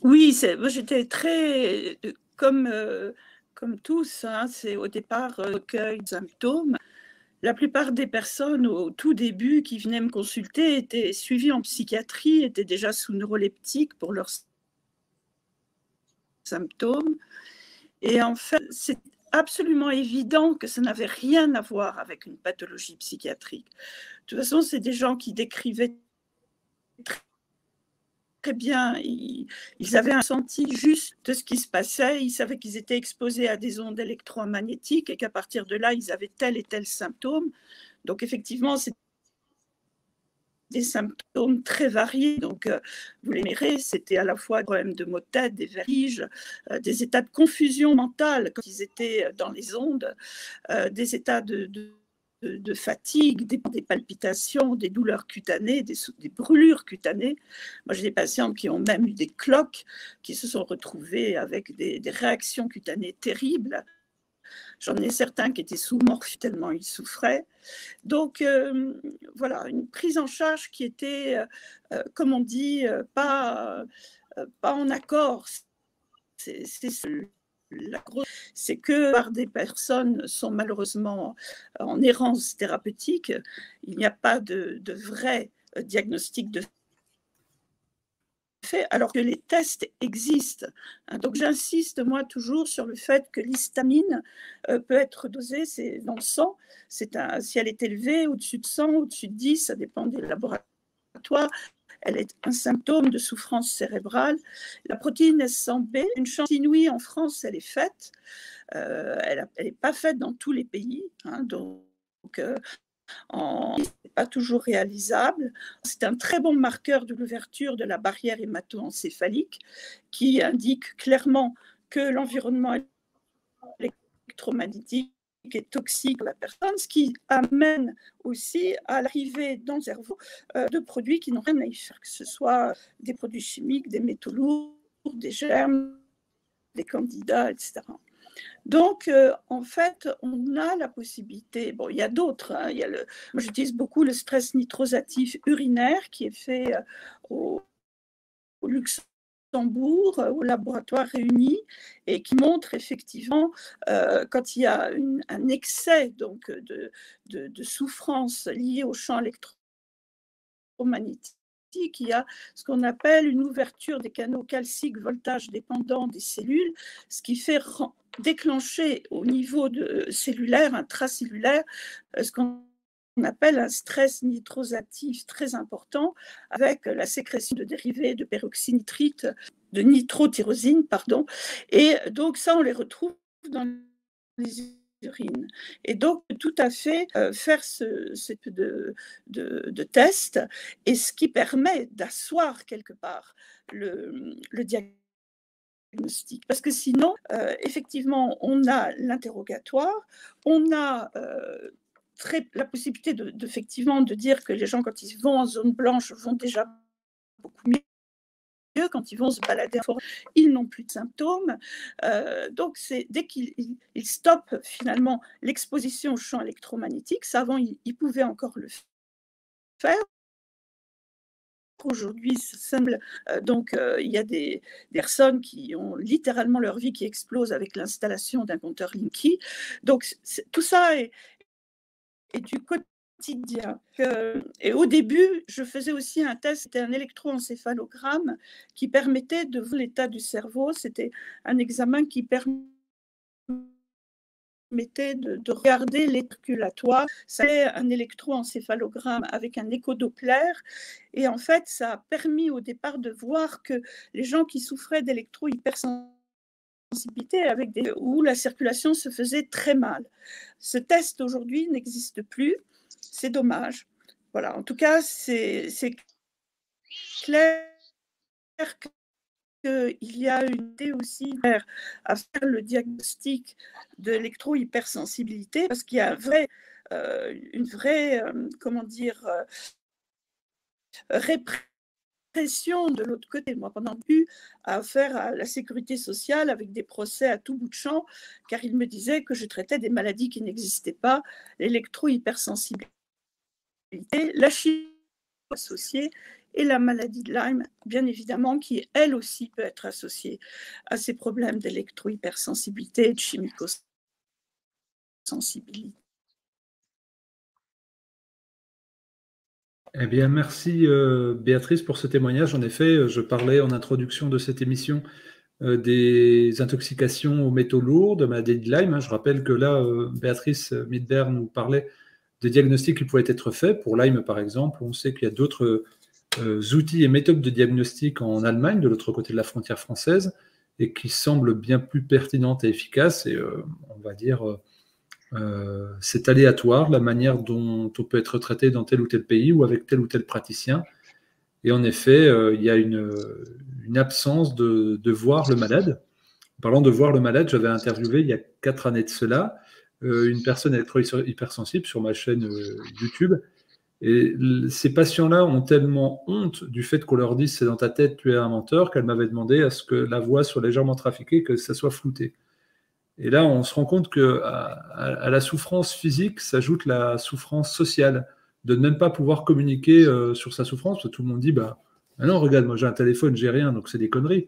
Oui, moi j'étais très comme tous, hein, c'est au départ recueil de symptômes. La plupart des personnes au tout début qui venaient me consulter étaient suivies en psychiatrie, étaient déjà sous neuroleptiques pour leurs symptômes. Et en fait, absolument évident que ça n'avait rien à voir avec une pathologie psychiatrique. De toute façon, c'est des gens qui décrivaient très bien, ils avaient un ressenti juste de ce qui se passait, ils savaient qu'ils étaient exposés à des ondes électromagnétiques et qu'à partir de là, ils avaient tel et tel symptôme. Donc effectivement, c'est des symptômes très variés. Donc, vous les verrez, c'était à la fois des problèmes de maux de tête, des vertiges, des états de confusion mentale quand ils étaient dans les ondes, des états de fatigue, des palpitations, des douleurs cutanées, des brûlures cutanées. Moi, j'ai des patients qui ont même eu des cloques, qui se sont retrouvés avec des réactions cutanées terribles. J'en ai certains qui étaient sous morphine tellement ils souffraient. Donc, voilà, une prise en charge qui était, comme on dit, pas en accord. C'est que par des personnes sont malheureusement en errance thérapeutique. Il n'y a pas de vrai diagnostic de fait, alors que les tests existent. Donc j'insiste moi toujours sur le fait que l'histamine peut être dosée dans le sang. Si elle est élevée au-dessus de 100, au-dessus de 10, ça dépend des laboratoires. Elle est un symptôme de souffrance cérébrale. La protéine S100B, une chance inouïe en France, elle est faite. Elle n'est pas faite dans tous les pays. Donc, c'est pas toujours réalisable. C'est un très bon marqueur de l'ouverture de la barrière hémato-encéphalique qui indique clairement que l'environnement électromagnétique est toxique pour la personne, ce qui amène aussi à l'arrivée dans le cerveau de produits qui n'ont rien à y faire, que ce soit des produits chimiques, des métaux lourds, des germes, des candidats, etc. Donc, en fait, on a la possibilité, bon, il y a d'autres, moi j'utilise beaucoup le stress nitrosatif urinaire qui est fait au Luxembourg, au laboratoire réuni, et qui montre effectivement, quand il y a un excès donc, de souffrance liée au champ électromagnétique, il y a ce qu'on appelle une ouverture des canaux calciques voltage dépendants des cellules, ce qui fait déclencher au niveau cellulaire, intracellulaire, ce qu'on appelle un stress nitrosatif très important, avec la sécrétion de dérivés de peroxynitrite, de nitrotyrosine, pardon. Et donc ça, on les retrouve dans les urines. Et donc, tout à fait faire ce type de test, et ce qui permet d'asseoir quelque part le diagnostic. Parce que sinon, effectivement, on a l'interrogatoire, on a la possibilité effectivement de dire que les gens, quand ils vont en zone blanche, vont déjà beaucoup mieux. Quand ils vont se balader en forêt, ils n'ont plus de symptômes. Donc, dès qu'ils stoppent finalement l'exposition au champ électromagnétique, ça avant, ils pouvaient encore le faire. Aujourd'hui, ça semble, donc il y a des personnes qui ont littéralement leur vie qui explose avec l'installation d'un compteur Linky. Donc, tout ça est du quotidien. Et au début, je faisais aussi un test, c'était un électroencéphalogramme qui permettait de voir l'état du cerveau. C'était un examen qui permettait de regarder l'éterculatoire. C'est un électroencéphalogramme avec un échodoppler. Et en fait, ça a permis au départ de voir que les gens qui souffraient d'électro-hypersensibilité où la circulation se faisait très mal. Ce test aujourd'hui n'existe plus. C'est dommage. Voilà, en tout cas, c'est clair qu'il y a une idée aussi à faire le diagnostic de l'électro-hypersensibilité, parce qu'il y a une vraie comment dire, répression de l'autre côté. Moi, pendant que j'ai eu affaire à la sécurité sociale avec des procès à tout bout de champ, car ils me disaient que je traitais des maladies qui n'existaient pas, l'électro-hypersensibilité, la chimie associée et la maladie de Lyme, bien évidemment, qui elle aussi peut être associée à ces problèmes d'électro-hypersensibilité et de chimico-sensibilité. Eh bien, merci Béatrice pour ce témoignage. En effet, je parlais en introduction de cette émission des intoxications aux métaux lourds, de maladie de Lyme. Je rappelle que là, Béatrice Midberg nous parlait des diagnostics qui pouvaient être faits. Pour Lyme, par exemple, on sait qu'il y a d'autres outils et méthodes de diagnostic en Allemagne, de l'autre côté de la frontière française, et qui semblent bien plus pertinentes et efficaces. Et on va dire, c'est aléatoire la manière dont on peut être traité dans tel ou tel pays ou avec tel ou tel praticien. Et en effet, il y a une absence de voir le malade. En parlant de voir le malade, j'avais interviewé il y a 4 années de cela une personne électro-hypersensible sur ma chaîne YouTube. Et ces patients-là ont tellement honte du fait qu'on leur dise c'est dans ta tête, tu es un menteur, qu'elle m'avait demandé à ce que la voix soit légèrement trafiquée, que ça soit flouté. Et là, on se rend compte qu'à la souffrance physique s'ajoute la souffrance sociale, de ne même pas pouvoir communiquer sur sa souffrance, parce que tout le monde dit bah non, regarde, moi j'ai un téléphone, j'ai rien, donc c'est des conneries,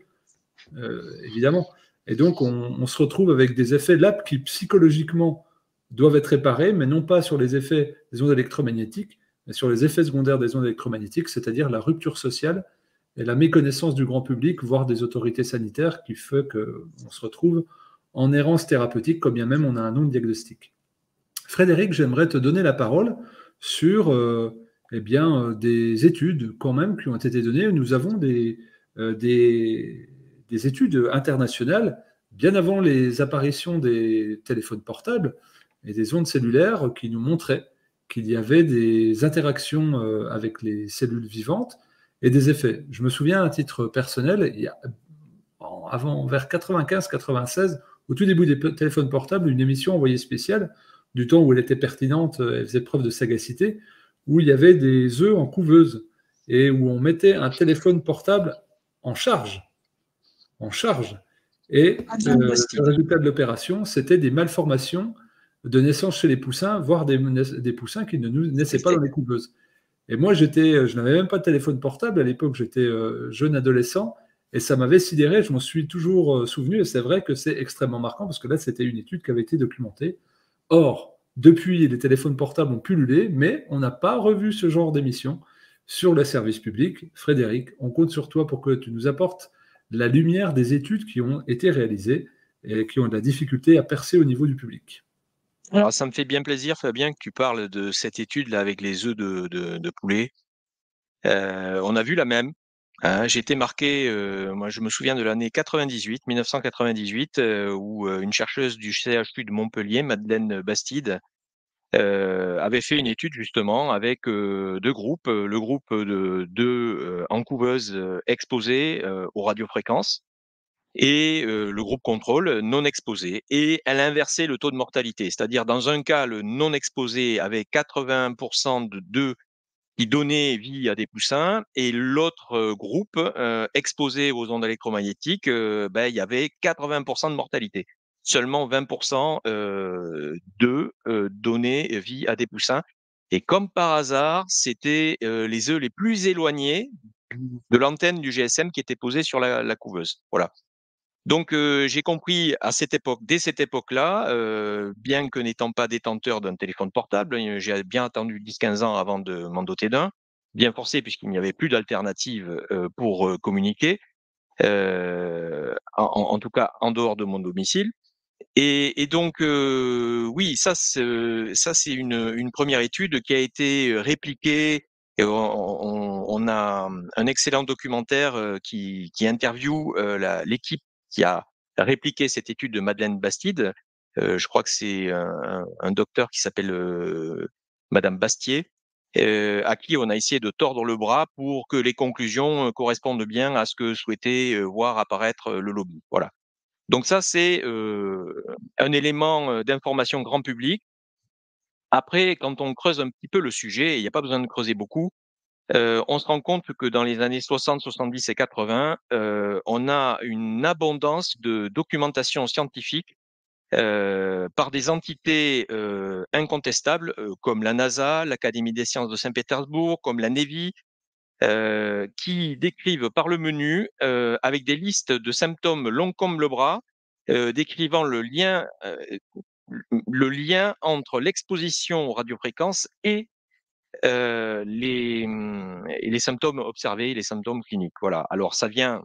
évidemment. Et donc, on se retrouve avec des effets là qui psychologiquement doivent être réparés, mais non pas sur les effets des ondes électromagnétiques, mais sur les effets secondaires des ondes électromagnétiques, c'est-à-dire la rupture sociale et la méconnaissance du grand public, voire des autorités sanitaires, qui fait qu'on se retrouve en errance thérapeutique, quand bien même on a un nom de diagnostic. Frédéric, j'aimerais te donner la parole sur des études quand même qui ont été données. Nous avons des études internationales, bien avant les apparitions des téléphones portables et des ondes cellulaires, qui nous montraient qu'il y avait des interactions avec les cellules vivantes et des effets. Je me souviens à titre personnel, vers 95-96, au tout début des téléphones portables, une émission envoyée spéciale, du temps où elle était pertinente, elle faisait preuve de sagacité, où il y avait des œufs en couveuse et où on mettait un téléphone portable en charge. Et le résultat de l'opération, c'était des malformations de naissance chez les poussins, voire des poussins qui ne naissaient pas dans les couveuses. Et moi, je n'avais même pas de téléphone portable à l'époque, j'étais jeune adolescent, et ça m'avait sidéré, je m'en suis toujours souvenu, et c'est vrai que c'est extrêmement marquant, parce que là, c'était une étude qui avait été documentée. Or, depuis, les téléphones portables ont pullulé, mais on n'a pas revu ce genre d'émission sur le service public. Frédéric, on compte sur toi pour que tu nous apportes la lumière des études qui ont été réalisées et qui ont de la difficulté à percer au niveau du public. Alors, ça me fait bien plaisir, Fabien, que tu parles de cette étude-là avec les œufs de poulet. On a vu la même. Hein, j'ai été marqué, moi je me souviens de l'année 1998, où une chercheuse du CHU de Montpellier, Madeleine Bastide, avait fait une étude justement avec 2 groupes, le groupe de encouveuses exposées aux radiofréquences et le groupe contrôle non exposé, et elle inversait le taux de mortalité. C'est-à-dire dans un cas, le non exposé avait 80% d'œufs qui donnaient vie à des poussins, et l'autre groupe exposé aux ondes électromagnétiques, il y avait 80% de mortalité. Seulement 20% d'œufs donnaient vie à des poussins. Et comme par hasard, c'était les œufs les plus éloignés de l'antenne du GSM qui étaient posés sur la couveuse. Voilà. Donc j'ai compris dès cette époque-là, bien que n'étant pas détenteur d'un téléphone portable, j'ai bien attendu 10-15 ans avant de m'en doter d'un, bien forcé puisqu'il n'y avait plus d'alternative pour communiquer, en tout cas en dehors de mon domicile. Et donc oui, ça c'est une première étude qui a été répliquée. Et on a un excellent documentaire qui interviewe l'équipe qui a répliqué cette étude de Madeleine Bastide. Je crois que c'est un docteur qui s'appelle Madame Bastier, à qui on a essayé de tordre le bras pour que les conclusions correspondent bien à ce que souhaitait voir apparaître le lobby. Voilà. Donc ça, c'est un élément d'information grand public. Après, quand on creuse un petit peu le sujet, il n'y a pas besoin de creuser beaucoup, on se rend compte que dans les années 60, 70 et 80, on a une abondance de documentation scientifique par des entités incontestables, comme la NASA, l'Académie des sciences de Saint-Pétersbourg, comme la Navy, qui décrivent par le menu, avec des listes de symptômes longs comme le bras, décrivant le lien entre l'exposition aux radiofréquences et les symptômes observés, les symptômes cliniques. Voilà. Alors ça vient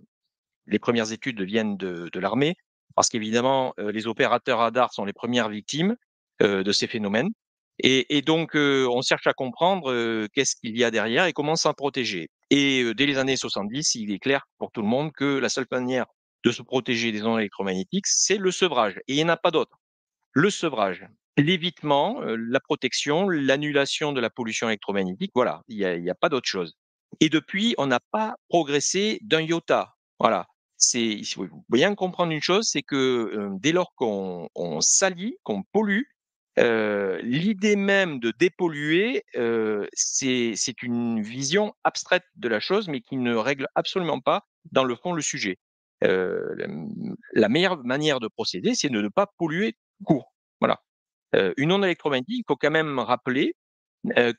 les premières études viennent de l'armée, parce qu'évidemment, les opérateurs radars sont les premières victimes de ces phénomènes. Et donc, on cherche à comprendre qu'est-ce qu'il y a derrière et comment s'en protéger. Et dès les années 70, il est clair pour tout le monde que la seule manière de se protéger des ondes électromagnétiques, c'est le sevrage. Et il n'y en a pas d'autre. Le sevrage, l'évitement, la protection, l'annulation de la pollution électromagnétique, voilà, il y a pas d'autre chose. Et depuis, on n'a pas progressé d'un iota. Voilà. Il faut bien comprendre une chose, c'est que dès lors qu'on salit, qu'on pollue, l'idée même de dépolluer, c'est une vision abstraite de la chose, mais qui ne règle absolument pas, dans le fond, le sujet. La la meilleure manière de procéder, c'est de ne pas polluer tout court. Voilà. Une onde électromagnétique, il faut quand même rappeler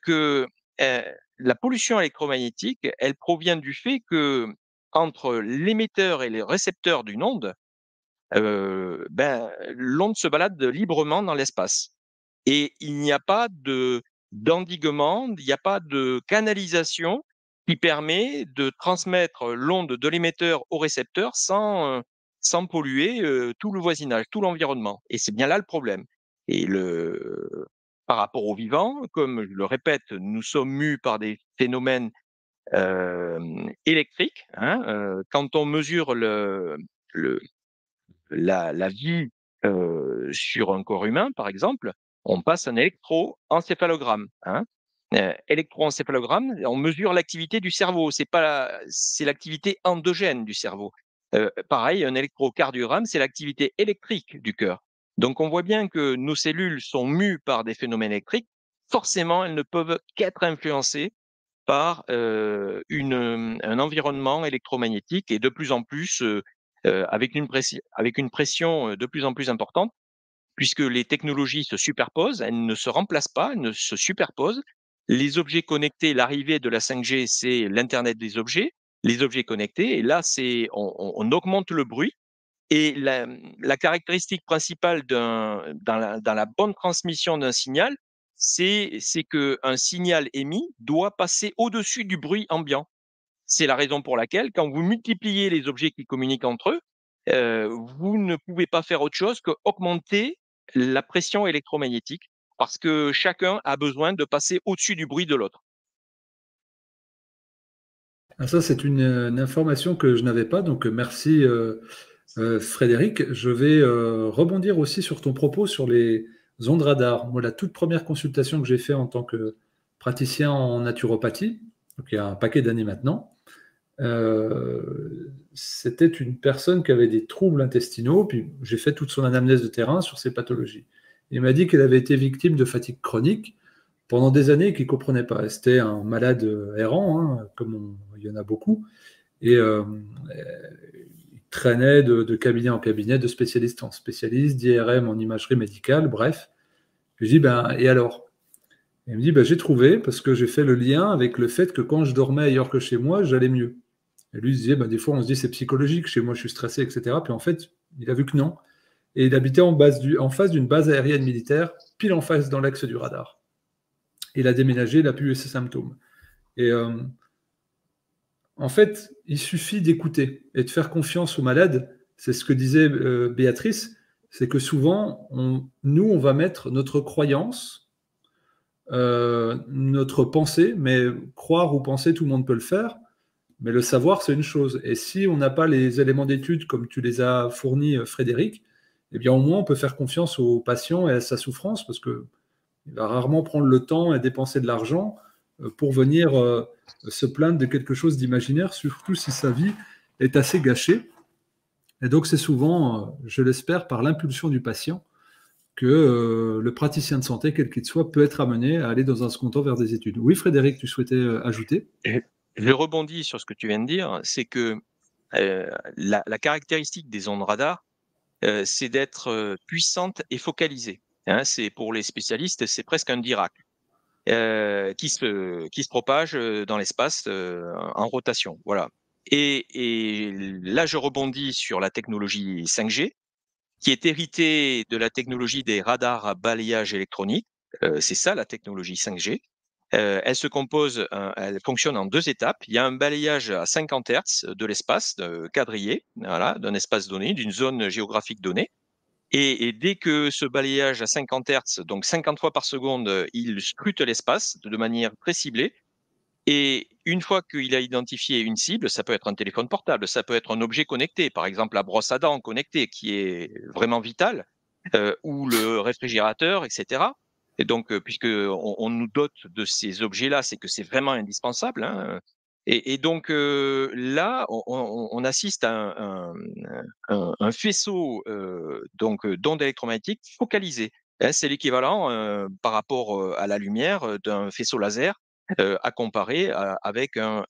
que la pollution électromagnétique, elle provient du fait que entre l'émetteur et le récepteur d'une onde, l'onde se balade librement dans l'espace. Et il n'y a pas d'endiguement, il n'y a pas de canalisation qui permet de transmettre l'onde de l'émetteur au récepteur sans polluer tout le voisinage, tout l'environnement. Et c'est bien là le problème. Et par rapport au vivant, comme je le répète, nous sommes mus par des phénomènes électriques. Hein, quand on mesure le, la vie sur un corps humain, par exemple, on passe un électroencéphalogramme. Hein. Électroencéphalogramme, on mesure l'activité du cerveau. C'est l'activité endogène du cerveau. Pareil, un électrocardiogramme, c'est l'activité électrique du cœur. Donc, on voit bien que nos cellules sont mues par des phénomènes électriques. Forcément, elles ne peuvent qu'être influencées par un environnement électromagnétique et de plus en plus avec une pression de plus en plus importante, puisque les technologies se superposent, elles ne se remplacent pas, elles ne se superposent. Les objets connectés, l'arrivée de la 5G, c'est l'Internet des objets, les objets connectés, et là, on augmente le bruit. Et la caractéristique principale dans la bonne transmission d'un signal, c'est qu'un signal émis doit passer au-dessus du bruit ambiant. C'est la raison pour laquelle, quand vous multipliez les objets qui communiquent entre eux, vous ne pouvez pas faire autre chose qu'augmenter la pression électromagnétique, parce que chacun a besoin de passer au-dessus du bruit de l'autre. Ah, ça, c'est une information que je n'avais pas, donc merci Frédéric. Je vais rebondir aussi sur ton propos sur les ondes radar. Moi, la toute première consultation que j'ai faite en tant que praticien en naturopathie, donc il y a un paquet d'années maintenant, c'était une personne qui avait des troubles intestinaux, puis j'ai fait toute son anamnèse de terrain sur ses pathologies. Il m'a dit qu'elle avait été victime de fatigue chronique pendant des années et qu'il ne comprenait pas. C'était un malade errant, hein, comme il y en a beaucoup, et il traînait de cabinet en cabinet, de spécialiste en spécialiste, d'IRM en imagerie médicale, bref. Je lui dis, et alors? Et il me dit, j'ai trouvé, parce que j'ai fait le lien avec le fait que quand je dormais ailleurs que chez moi, j'allais mieux. Et lui, il disait, des fois, on se dit c'est psychologique, chez moi, je suis stressé, etc. Puis en fait, il a vu que non. Et il habitait en face d'une base aérienne militaire, pile en face dans l'axe du radar. Il a déménagé, il a pu eu ses symptômes. Et en fait, il suffit d'écouter et de faire confiance aux malades. C'est ce que disait Béatrice, c'est que souvent, on va mettre notre croyance, notre pensée, mais croire ou penser, tout le monde peut le faire. Mais le savoir, c'est une chose. Et si on n'a pas les éléments d'étude comme tu les as fournis, Frédéric, eh bien au moins on peut faire confiance au patient et à sa souffrance, parce qu'il va rarement prendre le temps et dépenser de l'argent pour venir se plaindre de quelque chose d'imaginaire, surtout si sa vie est assez gâchée. Et donc c'est souvent, je l'espère, par l'impulsion du patient que le praticien de santé, quel qu'il soit, peut être amené à aller dans un second temps vers des études. Oui, Frédéric, tu souhaitais ajouter ? Je rebondis sur ce que tu viens de dire, c'est que la caractéristique des ondes radar, c'est d'être puissante et focalisée. Hein, c'est pour les spécialistes, c'est presque un Dirac qui se propage dans l'espace en rotation. Voilà. Et là, je rebondis sur la technologie 5G, qui est héritée de la technologie des radars à balayage électronique. C'est ça la technologie 5G. Elle se compose, elle fonctionne en 2 étapes. Il y a un balayage à 50 Hz de l'espace quadrillé, voilà, d'un espace donné, d'une zone géographique donnée. Et dès que ce balayage à 50 Hz, donc 50 fois par seconde, il scrute l'espace de manière très ciblée. Et une fois qu'il a identifié une cible, ça peut être un téléphone portable, ça peut être un objet connecté, par exemple la brosse à dents connectée qui est vraiment vitale, ou le réfrigérateur, etc. Et donc, puisque on nous dote de ces objets-là, c'est que c'est vraiment indispensable, hein. Et donc là, on assiste à un faisceau d'ondes électromagnétiques focalisées. Hein, c'est l'équivalent par rapport à la lumière d'un faisceau laser à comparer avec un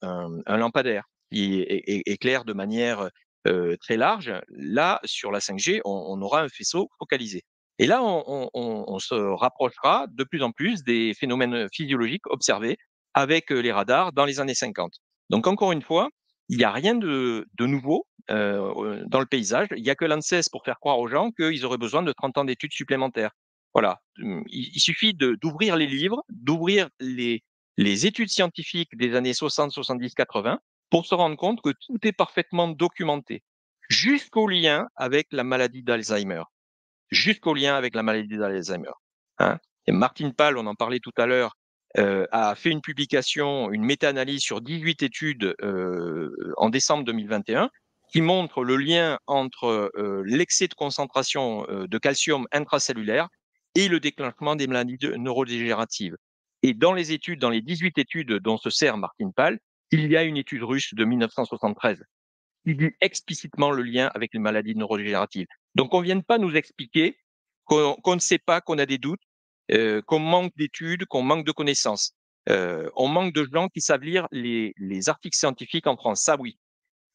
lampadaire qui éclaire de manière très large. Là, sur la 5G, on aura un faisceau focalisé. Et là, on se rapprochera de plus en plus des phénomènes physiologiques observés avec les radars dans les années 50. Donc, encore une fois, il n'y a rien de nouveau dans le paysage. Il n'y a que l'ANSES pour faire croire aux gens qu'ils auraient besoin de 30 ans d'études supplémentaires. Voilà. Il suffit d'ouvrir les livres, d'ouvrir les études scientifiques des années 60, 70, 80 pour se rendre compte que tout est parfaitement documenté, jusqu'au lien avec la maladie d'Alzheimer. Jusqu'au lien avec la maladie d'Alzheimer. Hein. Et Martin Pal, on en parlait tout à l'heure, a fait une publication, une méta-analyse sur 18 études en décembre 2021 qui montre le lien entre l'excès de concentration de calcium intracellulaire et le déclenchement des maladies neurodégénératives. Et dans les études, dans les 18 études dont se sert Martin Pal, il y a une étude russe de 1973 qui dit explicitement le lien avec les maladies neurodégénératives. Donc, on ne vient pas nous expliquer qu'on ne sait pas, qu'on a des doutes, qu'on manque d'études, qu'on manque de connaissances. On manque de gens qui savent lire les articles scientifiques en France. Ça, oui.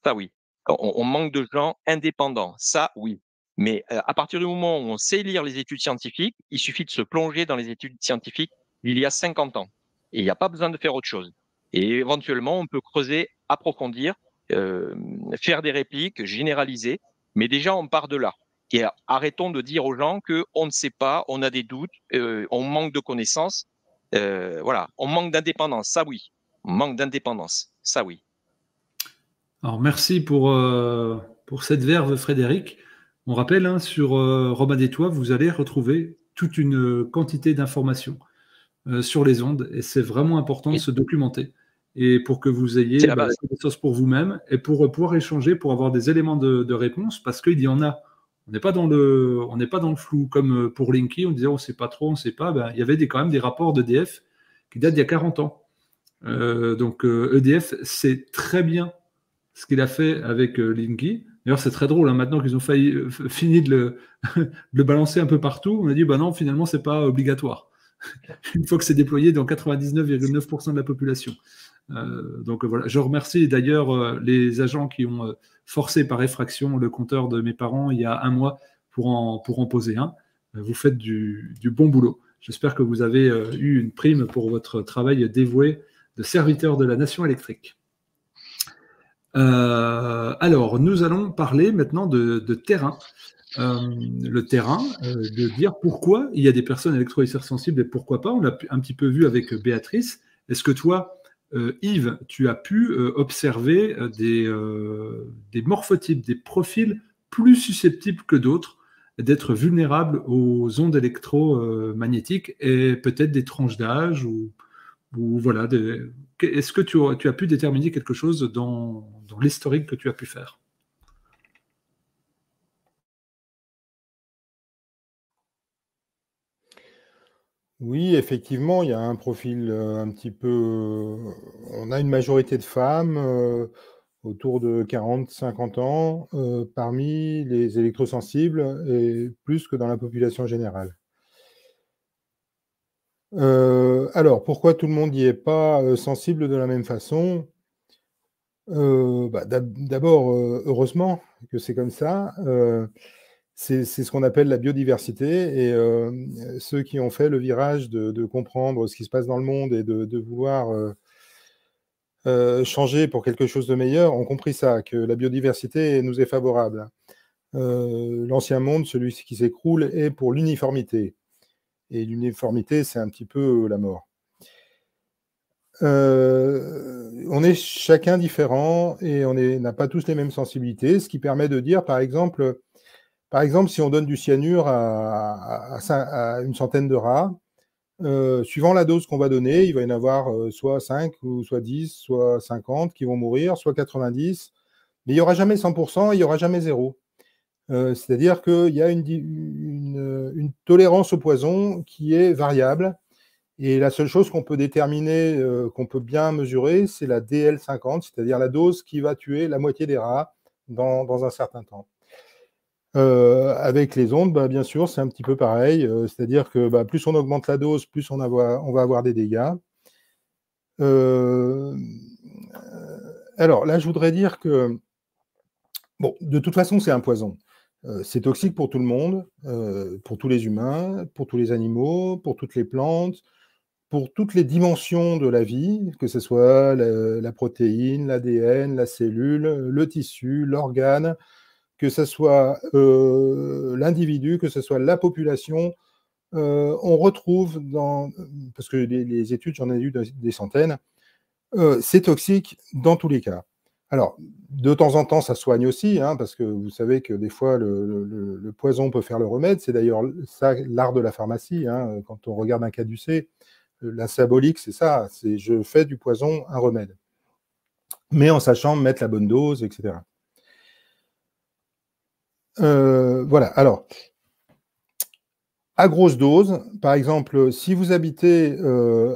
Ça, oui. On manque de gens indépendants. Ça, oui. Mais à partir du moment où on sait lire les études scientifiques, il suffit de se plonger dans les études scientifiques d'il y a 50 ans. Et il n'y a pas besoin de faire autre chose. Et éventuellement, on peut creuser, approfondir, faire des répliques, généraliser. Mais déjà, on part de là. Et arrêtons de dire aux gens qu'on ne sait pas, on a des doutes, on manque de connaissances. Voilà, on manque d'indépendance. Ça, oui. On manque d'indépendance. Ça, oui. Alors, merci pour cette verve, Frédéric. On rappelle, hein, sur Robin des Toits, vous allez retrouver toute une quantité d'informations sur les ondes, et c'est vraiment important de se documenter, et pour que vous ayez la connaissance pour vous-même, et pour pouvoir échanger, pour avoir des éléments de réponse, parce qu'il y en a. On n'est pas dans le flou, comme pour Linky, on disait on ne sait pas trop, on ne sait pas. Ben, il y avait quand même des rapports d'EDF qui datent d'il y a 40 ans. Donc EDF sait très bien ce qu'il a fait avec Linky. D'ailleurs, c'est très drôle, hein, maintenant qu'ils ont fini de le balancer un peu partout, on a dit bah non, finalement, c'est pas obligatoire. Une fois que c'est déployé dans 99,9% de la population. Donc voilà, je remercie d'ailleurs les agents qui ont forcé par effraction le compteur de mes parents il y a un mois pour en poser un. Vous faites du bon boulot. J'espère que vous avez eu une prime pour votre travail dévoué de serviteur de la nation électrique. Alors, nous allons parler maintenant de terrain. Le terrain, de dire pourquoi il y a des personnes électro-hypersensibles et pourquoi pas. On l'a un petit peu vu avec Béatrice. Est-ce que toi, Yves, tu as pu observer des morphotypes, des profils plus susceptibles que d'autres d'être vulnérables aux ondes électromagnétiques et peut-être des tranches d'âge ou voilà. Est-ce que tu as pu déterminer quelque chose dans l'historique que tu as pu faire ? Oui, effectivement, il y a un profil un petit peu... on a une majorité de femmes autour de 40-50 ans parmi les électrosensibles et plus que dans la population générale. Alors, pourquoi tout le monde n'y est pas sensible de la même façon ? D'abord, heureusement que c'est comme ça. C'est ce qu'on appelle la biodiversité, et ceux qui ont fait le virage de comprendre ce qui se passe dans le monde et de vouloir changer pour quelque chose de meilleur ont compris ça, que la biodiversité nous est favorable. L'ancien monde, celui qui s'écroule, est pour l'uniformité. Et l'uniformité, c'est un petit peu la mort. on est chacun différent et on n'a pas tous les mêmes sensibilités, ce qui permet de dire, par exemple, si on donne du cyanure à une centaine de rats, suivant la dose qu'on va donner, il va y en avoir soit 5, ou soit 10, soit 50 qui vont mourir, soit 90, mais il n'y aura jamais 100%, il n'y aura jamais 0. C'est-à-dire qu'il y a une tolérance au poison qui est variable, et la seule chose qu'on peut déterminer, qu'on peut bien mesurer, c'est la DL50, c'est-à-dire la dose qui va tuer la moitié des rats dans un certain temps. Avec les ondes, bien sûr, c'est un petit peu pareil, c'est-à-dire que plus on augmente la dose, plus on va avoir des dégâts. Alors là, je voudrais dire que, bon, de toute façon, c'est un poison. C'est toxique pour tout le monde, pour tous les humains, pour tous les animaux, pour toutes les plantes, pour toutes les dimensions de la vie, que ce soit la protéine, l'ADN, la cellule, le tissu, l'organe, que ce soit l'individu, que ce soit la population. On retrouve parce que les études, j'en ai eu des centaines, c'est toxique dans tous les cas. Alors, de temps en temps, ça soigne aussi, parce que vous savez que des fois, le poison peut faire le remède. C'est d'ailleurs ça l'art de la pharmacie. Quand on regarde un caducée, la symbolique, c'est ça. C'est je fais du poison un remède. Mais en sachant mettre la bonne dose, etc. Voilà. Alors, à grosse dose, par exemple, si vous habitez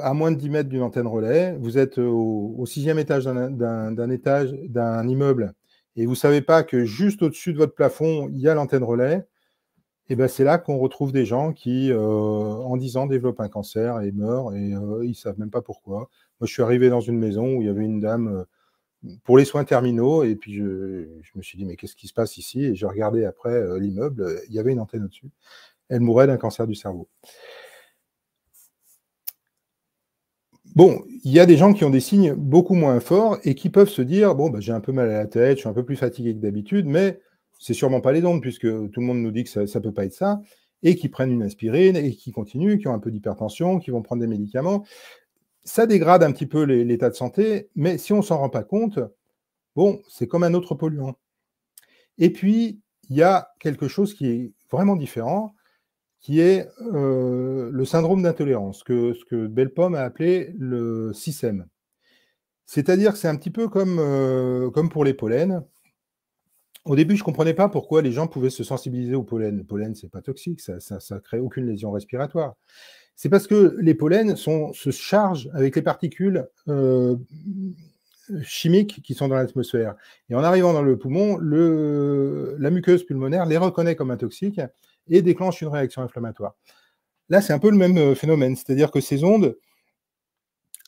à moins de 10 mètres d'une antenne relais, vous êtes au 6e étage d'un immeuble et vous ne savez pas que juste au-dessus de votre plafond, il y a l'antenne relais, et ben c'est là qu'on retrouve des gens qui, en 10 ans, développent un cancer et meurent et ils ne savent même pas pourquoi. Moi, je suis arrivé dans une maison où il y avait une dame pour les soins terminaux et puis je me suis dit, mais qu'est-ce qui se passe ici? Et j'ai regardé après l'immeuble, il y avait une antenne au-dessus. Elle mourait d'un cancer du cerveau. Bon, il y a des gens qui ont des signes beaucoup moins forts et qui peuvent se dire, bon, j'ai un peu mal à la tête, je suis un peu plus fatigué que d'habitude, mais c'est sûrement pas les ondes, puisque tout le monde nous dit que ça ne peut pas être ça, et qui prennent une aspirine, et qui continuent, qui ont un peu d'hypertension, qui vont prendre des médicaments. Ça dégrade un petit peu l'état de santé, mais si on ne s'en rend pas compte, bon, c'est comme un autre polluant. Et puis, il y a quelque chose qui est vraiment différent, qui est le syndrome d'intolérance, ce que Bellepomme a appelé le SISM. C'est-à-dire que c'est un petit peu comme pour les pollens. Au début, je ne comprenais pas pourquoi les gens pouvaient se sensibiliser au pollen. Le pollen, ce n'est pas toxique, ça ne crée aucune lésion respiratoire. C'est parce que les pollens se chargent avec les particules chimiques qui sont dans l'atmosphère. Et en arrivant dans le poumon, la muqueuse pulmonaire les reconnaît comme un toxique et déclenche une réaction inflammatoire. Là, c'est un peu le même phénomène, c'est-à-dire que ces ondes,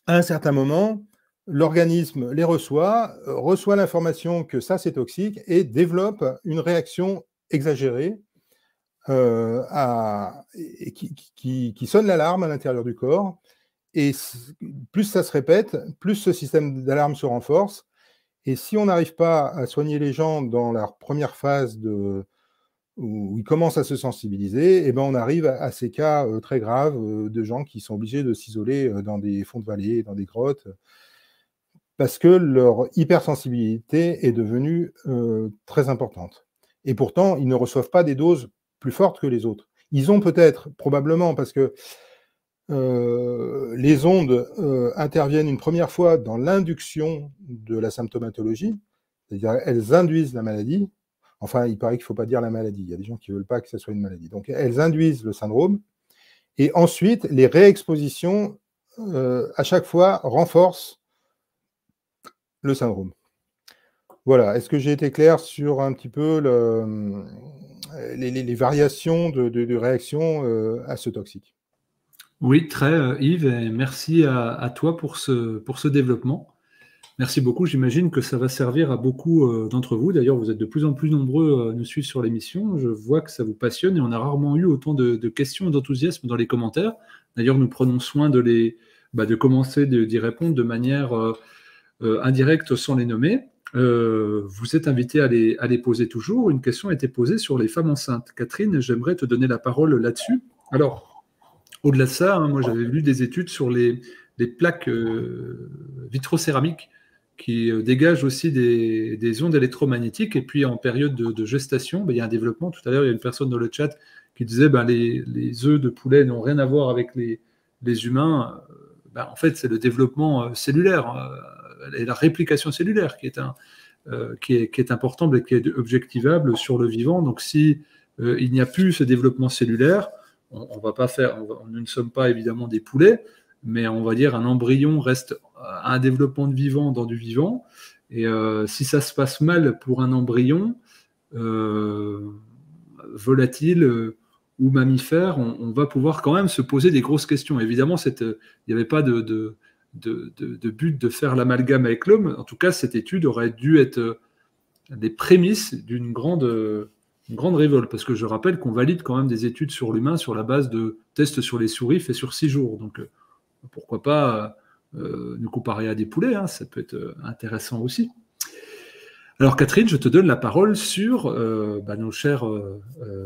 à un certain moment, l'organisme les reçoit l'information que ça, c'est toxique et développe une réaction exagérée et qui sonne l'alarme à l'intérieur du corps. Et plus ça se répète, plus ce système d'alarme se renforce. Et si on n'arrive pas à soigner les gens dans leur première phase où ils commencent à se sensibiliser, et ben on arrive à ces cas très graves de gens qui sont obligés de s'isoler dans des fonds de vallée, dans des grottes, parce que leur hypersensibilité est devenue très importante. Et pourtant, ils ne reçoivent pas des doses plus fortes que les autres. Ils ont peut-être, probablement, parce que les ondes interviennent une première fois dans l'induction de la symptomatologie, c'est-à-dire elles induisent la maladie. Enfin, il paraît qu'il ne faut pas dire la maladie. Il y a des gens qui ne veulent pas que ce soit une maladie. Donc, elles induisent le syndrome. Et ensuite, les réexpositions, à chaque fois, renforcent le syndrome. Voilà. Est-ce que j'ai été clair sur un petit peu les variations de réaction à ce toxique? Oui, très, Yves, et merci à toi pour ce développement. Merci beaucoup. J'imagine que ça va servir à beaucoup d'entre vous. D'ailleurs, vous êtes de plus en plus nombreux à nous suivre sur l'émission. Je vois que ça vous passionne et on a rarement eu autant de questions et d'enthousiasme dans les commentaires. D'ailleurs, nous prenons soin de commencer d'y répondre de manière indirecte sans les nommer. Vous êtes invité à les poser toujours. Une question a été posée sur les femmes enceintes. Catherine, j'aimerais te donner la parole là-dessus. Alors, au-delà de ça, moi j'avais lu des études sur les les plaques vitrocéramiques qui dégagent aussi des ondes électromagnétiques. Et puis, en période de gestation, il y a un développement. Tout à l'heure, il y a une personne dans le chat qui disait les œufs de poulet n'ont rien à voir avec les humains. En fait, c'est le développement cellulaire et la réplication cellulaire qui est important et qui est objectivable sur le vivant. Donc, si il n'y a plus ce développement cellulaire, on va pas faire, nous ne sommes pas évidemment des poulets, mais on va dire un embryon reste un développement de vivant dans du vivant. Et si ça se passe mal pour un embryon volatile ou mammifère, on va pouvoir quand même se poser des grosses questions. Évidemment, il n'y avait pas de but de faire l'amalgame avec l'homme. En tout cas, cette étude aurait dû être des prémices d'une grande révolte, parce que je rappelle qu'on valide quand même des études sur l'humain sur la base de tests sur les souris faits sur 6 jours. Donc, pourquoi pas nous comparer à des poulets, hein, ça peut être intéressant aussi. Alors Catherine, je te donne la parole sur nos chères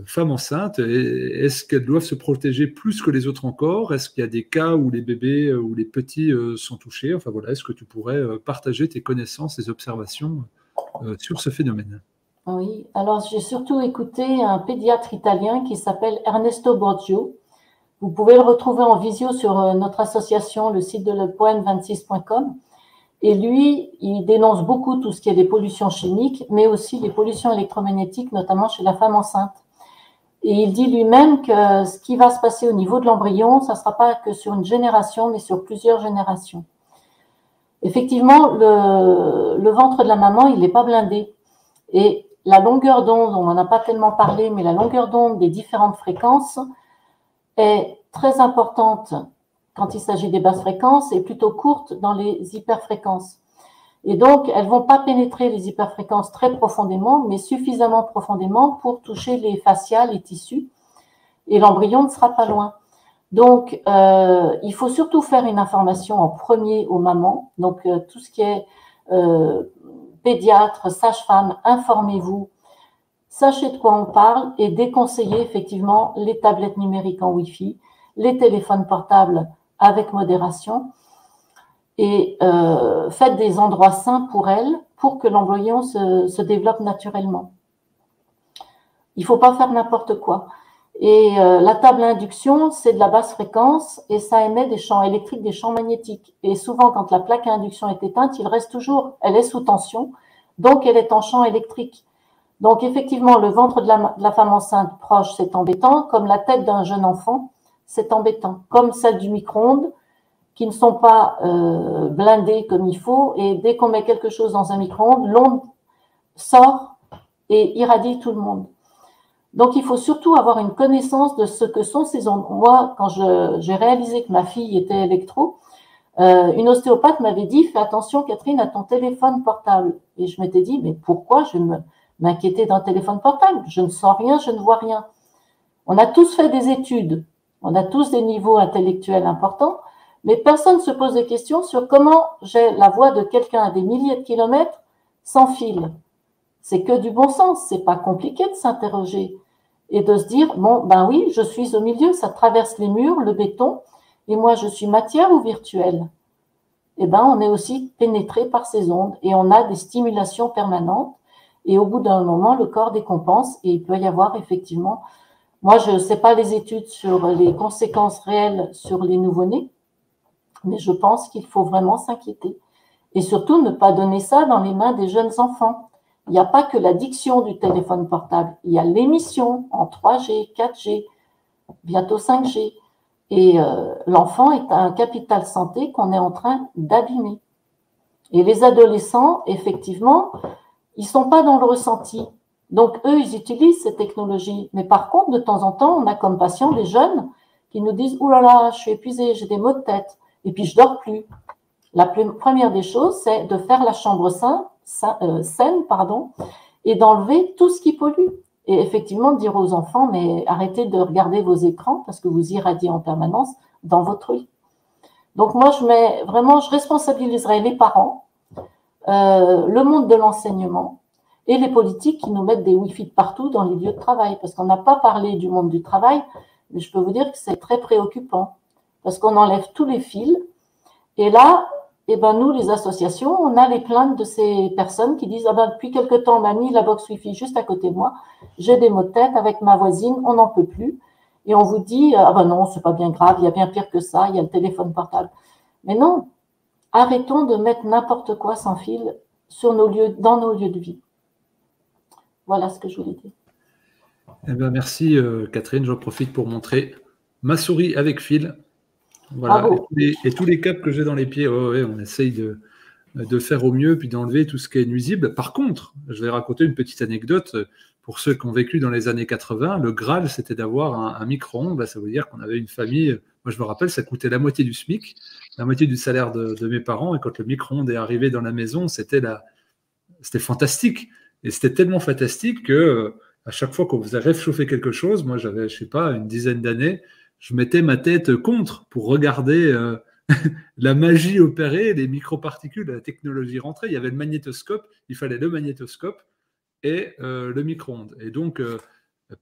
femmes enceintes. Est-ce qu'elles doivent se protéger plus que les autres encore? Est-ce qu'il y a des cas où les bébés ou les petits sont touchés? Enfin voilà, est-ce que tu pourrais partager tes connaissances, tes observations sur ce phénomène? Oui, alors j'ai surtout écouté un pédiatre italien qui s'appelle Ernesto Borgio. Vous pouvez le retrouver en visio sur notre association, le site de lepoen26.com. Et lui, il dénonce beaucoup tout ce qui est des pollutions chimiques, mais aussi les pollutions électromagnétiques, notamment chez la femme enceinte. Et il dit lui-même que ce qui va se passer au niveau de l'embryon, ça ne sera pas que sur une génération, mais sur plusieurs générations. Effectivement, le ventre de la maman, il n'est pas blindé. Et la longueur d'onde, on n'en a pas tellement parlé, mais la longueur d'onde des différentes fréquences est très importante quand il s'agit des basses fréquences et plutôt courte dans les hyperfréquences. Et donc, elles ne vont pas pénétrer les hyperfréquences très profondément, mais suffisamment profondément pour toucher les fascias, les tissus, et l'embryon ne sera pas loin. Donc, il faut surtout faire une information en premier aux mamans. Donc, tout ce qui est pédiatre, sage-femme, informez-vous, sachez de quoi on parle et déconseillez effectivement les tablettes numériques en Wi-Fi, les téléphones portables avec modération et faites des endroits sains pour elles pour que l'embryon se développe naturellement. Il ne faut pas faire n'importe quoi. Et la table à induction, c'est de la basse fréquence et ça émet des champs électriques, des champs magnétiques. Et souvent, quand la plaque à induction est éteinte, il reste toujours, elle est sous tension, donc elle est en champ électrique. Donc effectivement, le ventre de la femme enceinte proche, c'est embêtant, comme la tête d'un jeune enfant, c'est embêtant, comme celle du micro-ondes, qui ne sont pas blindées comme il faut, et dès qu'on met quelque chose dans un micro-ondes, l'onde sort et irradie tout le monde. Donc, il faut surtout avoir une connaissance de ce que sont ces ondes. Moi, quand j'ai réalisé que ma fille était électro, une ostéopathe m'avait dit « Fais attention, Catherine, à ton téléphone portable ». Et je m'étais dit « Mais pourquoi je vais m'inquiéter d'un téléphone portable? Je ne sens rien, je ne vois rien ». On a tous fait des études, on a tous des niveaux intellectuels importants, mais personne ne se pose des questions sur comment j'ai la voix de quelqu'un à des milliers de kilomètres sans fil. C'est que du bon sens, c'est pas compliqué de s'interroger et de se dire, bon, ben oui, je suis au milieu, ça traverse les murs, le béton, et moi je suis matière ou virtuelle? Eh ben, on est aussi pénétré par ces ondes et on a des stimulations permanentes et au bout d'un moment, le corps décompense et il peut y avoir effectivement, moi je ne sais pas les études sur les conséquences réelles sur les nouveau-nés, mais je pense qu'il faut vraiment s'inquiéter et surtout ne pas donner ça dans les mains des jeunes enfants. Il n'y a pas que l'addiction du téléphone portable, il y a l'émission en 3G, 4G, bientôt 5G. Et l'enfant est un capital santé qu'on est en train d'abîmer. Et les adolescents, effectivement, ils ne sont pas dans le ressenti. Donc, eux, ils utilisent ces technologies. Mais par contre, de temps en temps, on a comme patient des jeunes qui nous disent « Ouh là là, je suis épuisé, j'ai des maux de tête, et puis je dors plus ». La première des choses, c'est de faire la chambre saine, et d'enlever tout ce qui pollue. Et effectivement, de dire aux enfants, mais arrêtez de regarder vos écrans parce que vous irradiez en permanence dans votre lit. Donc moi, je responsabiliserai les parents, le monde de l'enseignement et les politiques qui nous mettent des Wi-Fi de partout dans les lieux de travail. Parce qu'on n'a pas parlé du monde du travail, mais je peux vous dire que c'est très préoccupant parce qu'on enlève tous les fils Et là, eh ben, nous, les associations, on a les plaintes de ces personnes qui disent, ah ben, depuis quelque temps, on m'a mis la box Wi-Fi juste à côté de moi, j'ai des maux de tête avec ma voisine, on n'en peut plus. Et on vous dit, ah ben non, c'est pas bien grave, il y a bien pire que ça, il y a le téléphone portable. Mais non, arrêtons de mettre n'importe quoi sans fil sur dans nos lieux de vie. Voilà ce que je voulais dire. Eh ben, merci Catherine, j'en profite pour montrer ma souris avec fil. Voilà. Et tous les câbles que j'ai dans les pieds, on essaye de faire au mieux, puis d'enlever tout ce qui est nuisible. Par contre, je vais raconter une petite anecdote. Pour ceux qui ont vécu dans les années 80, le Graal, c'était d'avoir un micro-ondes. Ça veut dire qu'on avait une famille. Moi, je me rappelle, ça coûtait la moitié du SMIC, la moitié du salaire de mes parents. Et quand le micro-ondes est arrivé dans la maison, c'était fantastique. Et c'était tellement fantastique que à chaque fois qu'on faisait réchauffer quelque chose, moi, j'avais, je sais pas, une dizaine d'années, je mettais ma tête contre pour regarder la magie opérer, les microparticules, la technologie rentrait. Il y avait le magnétoscope, il fallait le magnétoscope et le micro-ondes. Et donc,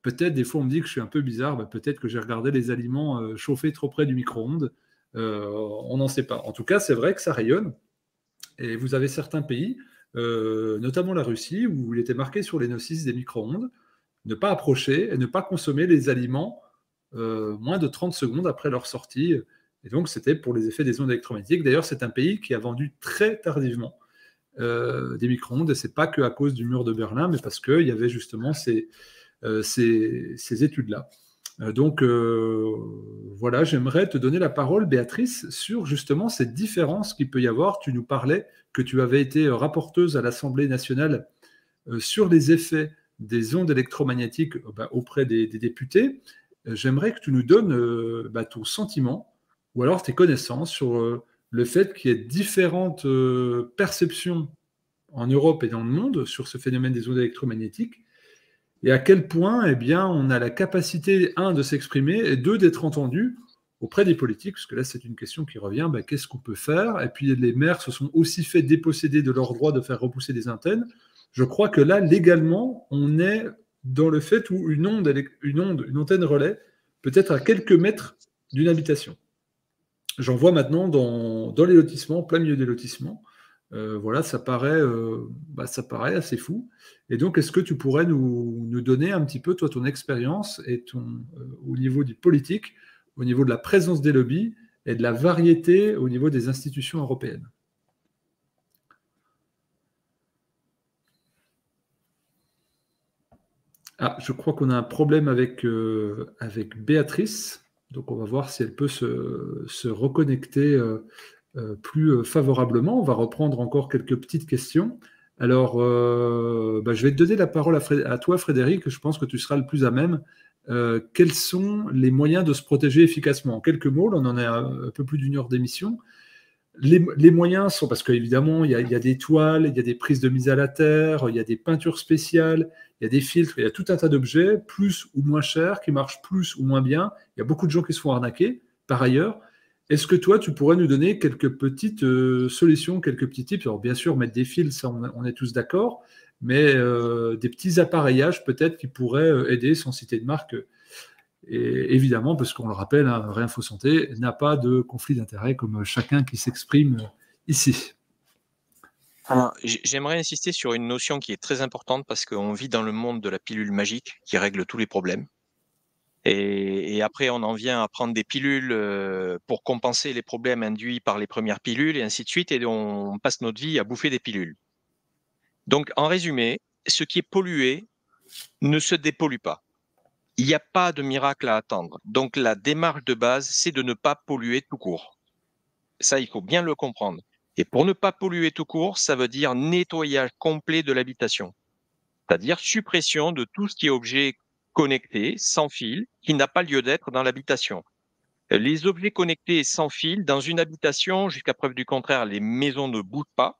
peut-être, des fois, on me dit que je suis un peu bizarre, peut-être que j'ai regardé les aliments chauffés trop près du micro-ondes. On n'en sait pas. En tout cas, c'est vrai que ça rayonne. Et vous avez certains pays, notamment la Russie, où il était marqué sur les notices des micro-ondes, ne pas approcher et ne pas consommer les aliments moins de 30 secondes après leur sortie. Et donc, c'était pour les effets des ondes électromagnétiques. D'ailleurs, c'est un pays qui a vendu très tardivement des micro-ondes. Et ce n'est pas qu'à cause du mur de Berlin, mais parce qu'il y avait justement ces études-là. Donc, voilà, j'aimerais te donner la parole, Béatrice, sur justement cette différence qu'il peut y avoir. Tu nous parlais que tu avais été rapporteuse à l'Assemblée nationale sur les effets des ondes électromagnétiques auprès des députés. J'aimerais que tu nous donnes ton sentiment ou alors tes connaissances sur le fait qu'il y ait différentes perceptions en Europe et dans le monde sur ce phénomène des ondes électromagnétiques et à quel point on a la capacité, de s'exprimer et d'être entendu auprès des politiques, parce que là c'est une question qui revient, qu'est-ce qu'on peut faire? Et puis les maires se sont aussi fait déposséder de leur droit de faire repousser des antennes. Je crois que là, légalement, on est dans le fait où une antenne relais peut être à quelques mètres d'une habitation. J'en vois maintenant dans les lotissements, plein milieu des lotissements. Voilà, ça paraît assez fou. Et donc, est-ce que tu pourrais nous donner un petit peu, toi, ton expérience et au niveau du politique, au niveau de la présence des lobbies et de la variété au niveau des institutions européennes? Je crois qu'on a un problème avec Béatrice. Donc, on va voir si elle peut se reconnecter plus favorablement. On va reprendre encore quelques petites questions. Alors, je vais te donner la parole à toi, Frédéric. Je pense que tu seras le plus à même. Quels sont les moyens de se protéger efficacement? En quelques mots, là, on en est à un peu plus d'une heure d'émission. Les moyens sont, parce qu'évidemment, il y a des toiles, il y a des prises de mise à la terre, il y a des peintures spéciales, il y a des filtres, il y a tout un tas d'objets, plus ou moins chers, qui marchent plus ou moins bien. Il y a beaucoup de gens qui se font arnaquer, par ailleurs. Est-ce que toi, tu pourrais nous donner quelques petites solutions, quelques petits tips? Alors, bien sûr, mettre des fils, ça, on est tous d'accord, mais des petits appareillages, peut-être, qui pourraient aider, sans citer de marque. Et évidemment, parce qu'on le rappelle, Réinfo Santé n'a pas de conflit d'intérêt comme chacun qui s'exprime ici. Alors, j'aimerais insister sur une notion qui est très importante parce qu'on vit dans le monde de la pilule magique qui règle tous les problèmes. Et après, on en vient à prendre des pilules pour compenser les problèmes induits par les premières pilules et ainsi de suite. Et on passe notre vie à bouffer des pilules. Donc, en résumé, ce qui est pollué ne se dépollue pas. Il n'y a pas de miracle à attendre. Donc, la démarche de base, c'est de ne pas polluer tout court. Ça, il faut bien le comprendre. Et pour ne pas polluer tout court, ça veut dire nettoyage complet de l'habitation. C'est-à-dire suppression de tout ce qui est objet connecté, sans fil, qui n'a pas lieu d'être dans l'habitation. Les objets connectés sans fil, dans une habitation, jusqu'à preuve du contraire, les maisons ne bougent pas.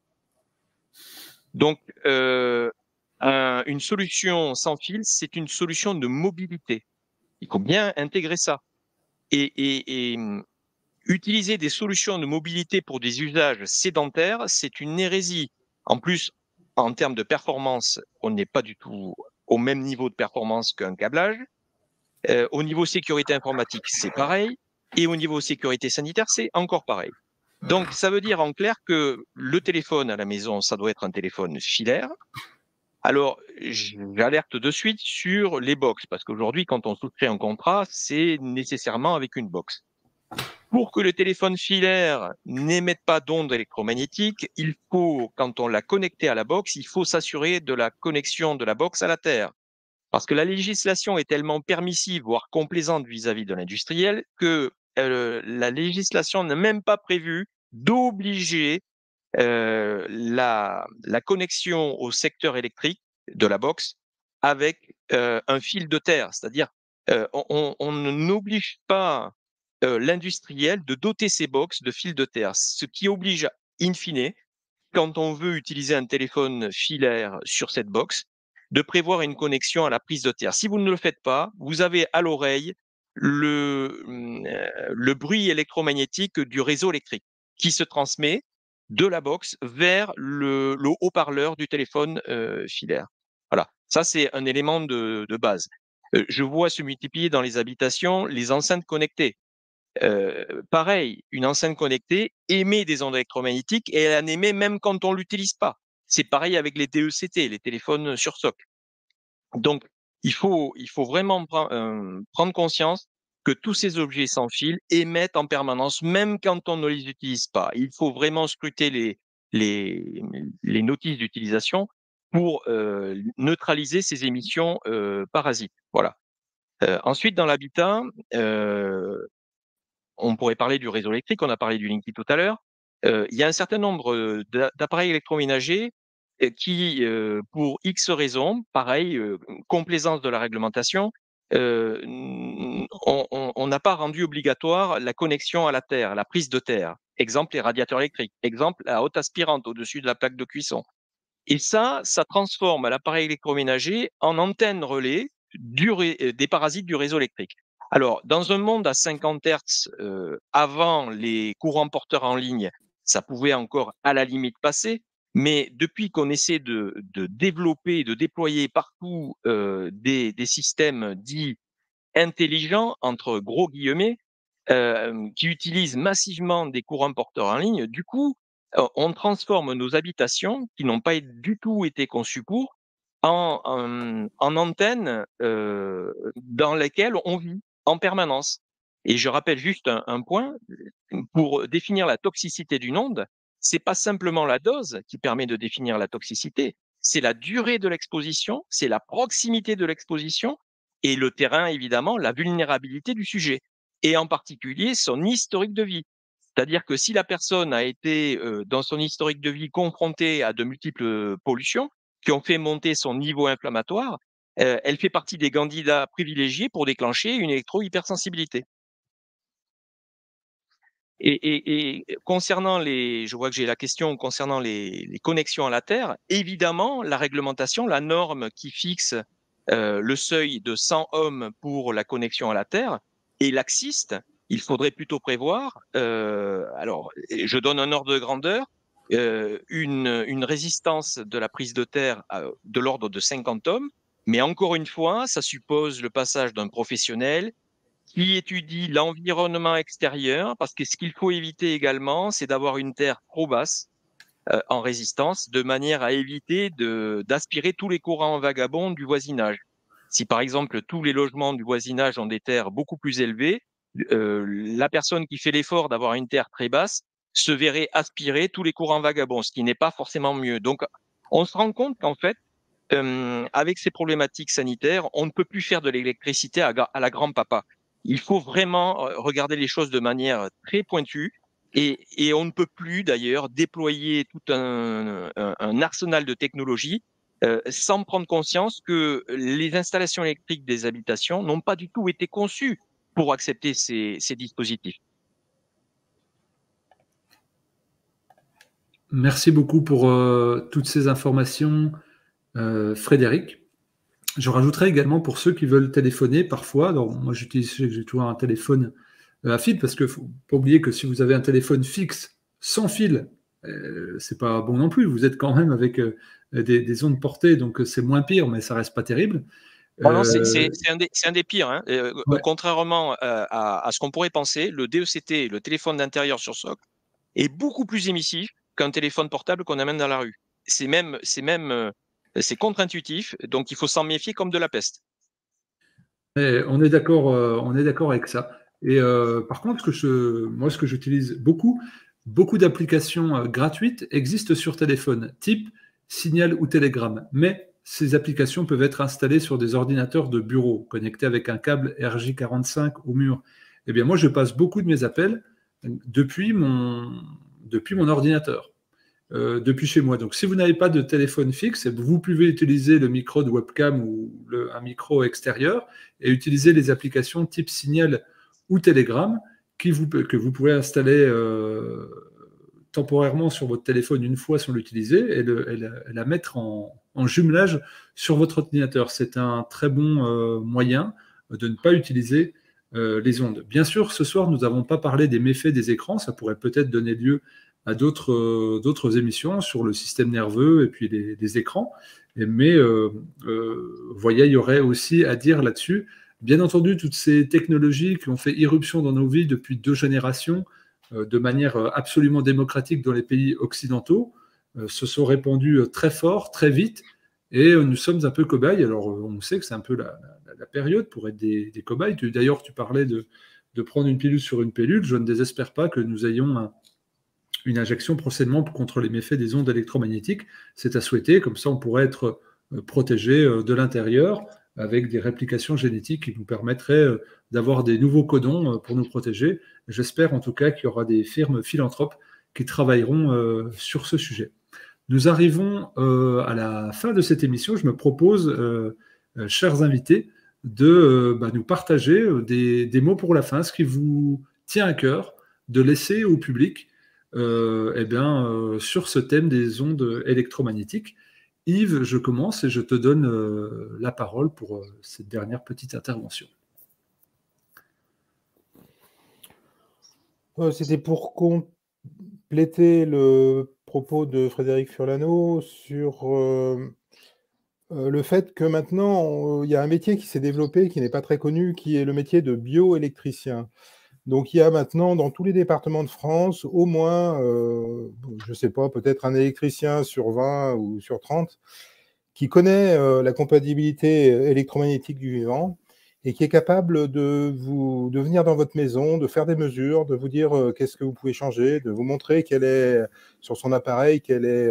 Donc, une solution sans fil, c'est une solution de mobilité. Il faut bien intégrer ça. Et utiliser des solutions de mobilité pour des usages sédentaires, c'est une hérésie. En plus, en termes de performance, on n'est pas du tout au même niveau de performance qu'un câblage. Au niveau sécurité informatique, c'est pareil. Et au niveau sécurité sanitaire, c'est encore pareil. Donc, ça veut dire en clair que le téléphone à la maison, ça doit être un téléphone filaire. Alors, j'alerte de suite sur les box, parce qu'aujourd'hui, quand on souscrit un contrat, c'est nécessairement avec une box. Pour que le téléphone filaire n'émette pas d'ondes électromagnétiques, il faut, quand on l'a connecté à la box, il faut s'assurer de la connexion de la box à la Terre. Parce que la législation est tellement permissive, voire complaisante vis-à-vis de l'industriel, que la législation n'a même pas prévu d'obliger la connexion au secteur électrique de la box avec un fil de terre. C'est-à-dire, on n'oblige pas l'industriel de doter ses box de fils de terre, ce qui oblige, in fine, quand on veut utiliser un téléphone filaire sur cette box, de prévoir une connexion à la prise de terre. Si vous ne le faites pas, vous avez à l'oreille le bruit électromagnétique du réseau électrique qui se transmet de la box vers le haut-parleur du téléphone filaire. Voilà, ça c'est un élément de base. Je vois se multiplier dans les habitations les enceintes connectées. Pareil, une enceinte connectée émet des ondes électromagnétiques et elle en émet même quand on l'utilise pas. C'est pareil avec les DECT, les téléphones sur socle. Donc, il faut vraiment prendre conscience que tous ces objets sans fil émettent en permanence, même quand on ne les utilise pas. Il faut vraiment scruter les notices d'utilisation pour neutraliser ces émissions parasites. Voilà. Ensuite, dans l'habitat, on pourrait parler du réseau électrique, on a parlé du Linky tout à l'heure. Il y a un certain nombre d'appareils électroménagers qui, pour X raisons, pareil, complaisance de la réglementation, on n'a pas rendu obligatoire la connexion à la terre, la prise de terre. Exemple, les radiateurs électriques. Exemple, la haute aspirante au-dessus de la plaque de cuisson. Et ça transforme l'appareil électroménager en antenne relais des parasites du réseau électrique. Alors, dans un monde à 50 Hz, avant les courants porteurs en ligne, ça pouvait encore à la limite passer, mais depuis qu'on essaie de développer, de déployer partout des systèmes dits intelligents, entre gros guillemets, qui utilisent massivement des courants porteurs en ligne, du coup, on transforme nos habitations, qui n'ont pas du tout été conçues pour, en antennes dans lesquelles on vit en permanence. Et je rappelle juste un point, pour définir la toxicité d'une onde, c'est pas simplement la dose qui permet de définir la toxicité, c'est la durée de l'exposition, c'est la proximité de l'exposition et le terrain, évidemment, la vulnérabilité du sujet, et en particulier son historique de vie. C'est-à-dire que si la personne a été, dans son historique de vie, confrontée à de multiples pollutions qui ont fait monter son niveau inflammatoire, elle fait partie des candidats privilégiés pour déclencher une électro-hypersensibilité. Et concernant je vois que j'ai la question concernant les connexions à la Terre, évidemment, la réglementation, la norme qui fixe le seuil de 100 ohms pour la connexion à la Terre est laxiste. Il faudrait plutôt prévoir, alors je donne un ordre de grandeur, une résistance de la prise de terre de l'ordre de 50 ohms, mais encore une fois, ça suppose le passage d'un professionnel qui étudie l'environnement extérieur, parce que ce qu'il faut éviter également, c'est d'avoir une terre trop basse en résistance, de manière à éviter d'aspirer tous les courants vagabonds du voisinage. Si par exemple tous les logements du voisinage ont des terres beaucoup plus élevées, la personne qui fait l'effort d'avoir une terre très basse se verrait aspirer tous les courants vagabonds, ce qui n'est pas forcément mieux. Donc on se rend compte qu'en fait, avec ces problématiques sanitaires, on ne peut plus faire de l'électricité à la grand-papa. Il faut vraiment regarder les choses de manière très pointue, et on ne peut plus d'ailleurs déployer tout un arsenal de technologies sans prendre conscience que les installations électriques des habitations n'ont pas du tout été conçues pour accepter ces dispositifs. Merci beaucoup pour toutes ces informations, Frédéric. Je rajouterai également pour ceux qui veulent téléphoner parfois. Alors, moi, j'ai toujours un téléphone à fil parce qu'il ne faut pas oublier que si vous avez un téléphone fixe sans fil, c'est pas bon non plus. Vous êtes quand même avec des ondes portées, donc c'est moins pire, mais ça reste pas terrible. Non, c'est un des pires. Hein. Ouais. Contrairement à ce qu'on pourrait penser, le DECT, le téléphone d'intérieur sur socle, est beaucoup plus émissif qu'un téléphone portable qu'on amène dans la rue. C'est contre-intuitif, donc il faut s'en méfier comme de la peste. On est d'accord avec ça. Et par contre, moi, ce que j'utilise beaucoup d'applications gratuites existent sur téléphone, type Signal ou Telegram. Mais ces applications peuvent être installées sur des ordinateurs de bureau, connectés avec un câble RJ45 au mur. Eh bien, moi, je passe beaucoup de mes appels depuis mon ordinateur. Depuis chez moi. Donc, si vous n'avez pas de téléphone fixe, vous pouvez utiliser le micro de webcam ou un micro extérieur et utiliser les applications type Signal ou Telegram que vous pouvez installer temporairement sur votre téléphone une fois sans l'utiliser et la mettre en jumelage sur votre ordinateur. C'est un très bon moyen de ne pas utiliser les ondes. Bien sûr, ce soir, nous n'avons pas parlé des méfaits des écrans. Ça pourrait peut-être donner lieu à d'autres émissions sur le système nerveux et puis les écrans. Mais voyez, il y aurait aussi à dire là-dessus. Bien entendu, toutes ces technologies qui ont fait irruption dans nos vies depuis 2 générations, de manière absolument démocratique dans les pays occidentaux, se sont répandues très fort, très vite, et nous sommes un peu cobayes. Alors, on sait que c'est un peu la période pour être des cobayes. D'ailleurs, tu parlais de prendre une pilule sur une pilule. Je ne désespère pas que nous ayons une injection prochainement contre les méfaits des ondes électromagnétiques. C'est à souhaiter, comme ça on pourrait être protégé de l'intérieur avec des réplications génétiques qui nous permettraient d'avoir des nouveaux codons pour nous protéger. J'espère en tout cas qu'il y aura des firmes philanthropes qui travailleront sur ce sujet. Nous arrivons à la fin de cette émission. Je me propose, chers invités, de nous partager des mots pour la fin, ce qui vous tient à cœur de laisser au public sur ce thème des ondes électromagnétiques. Yves, je commence et je te donne la parole pour cette dernière petite intervention. C'était pour compléter le propos de Frédéric Furlano sur le fait que maintenant, il y a un métier qui s'est développé, qui n'est pas très connu, qui est le métier de bioélectricien. Donc, il y a maintenant dans tous les départements de France au moins, je ne sais pas, peut-être un électricien sur 20 ou sur 30 qui connaît la compatibilité électromagnétique du vivant et qui est capable de venir dans votre maison, de faire des mesures, de vous dire qu'est-ce que vous pouvez changer, de vous montrer quel est, sur son appareil, quel est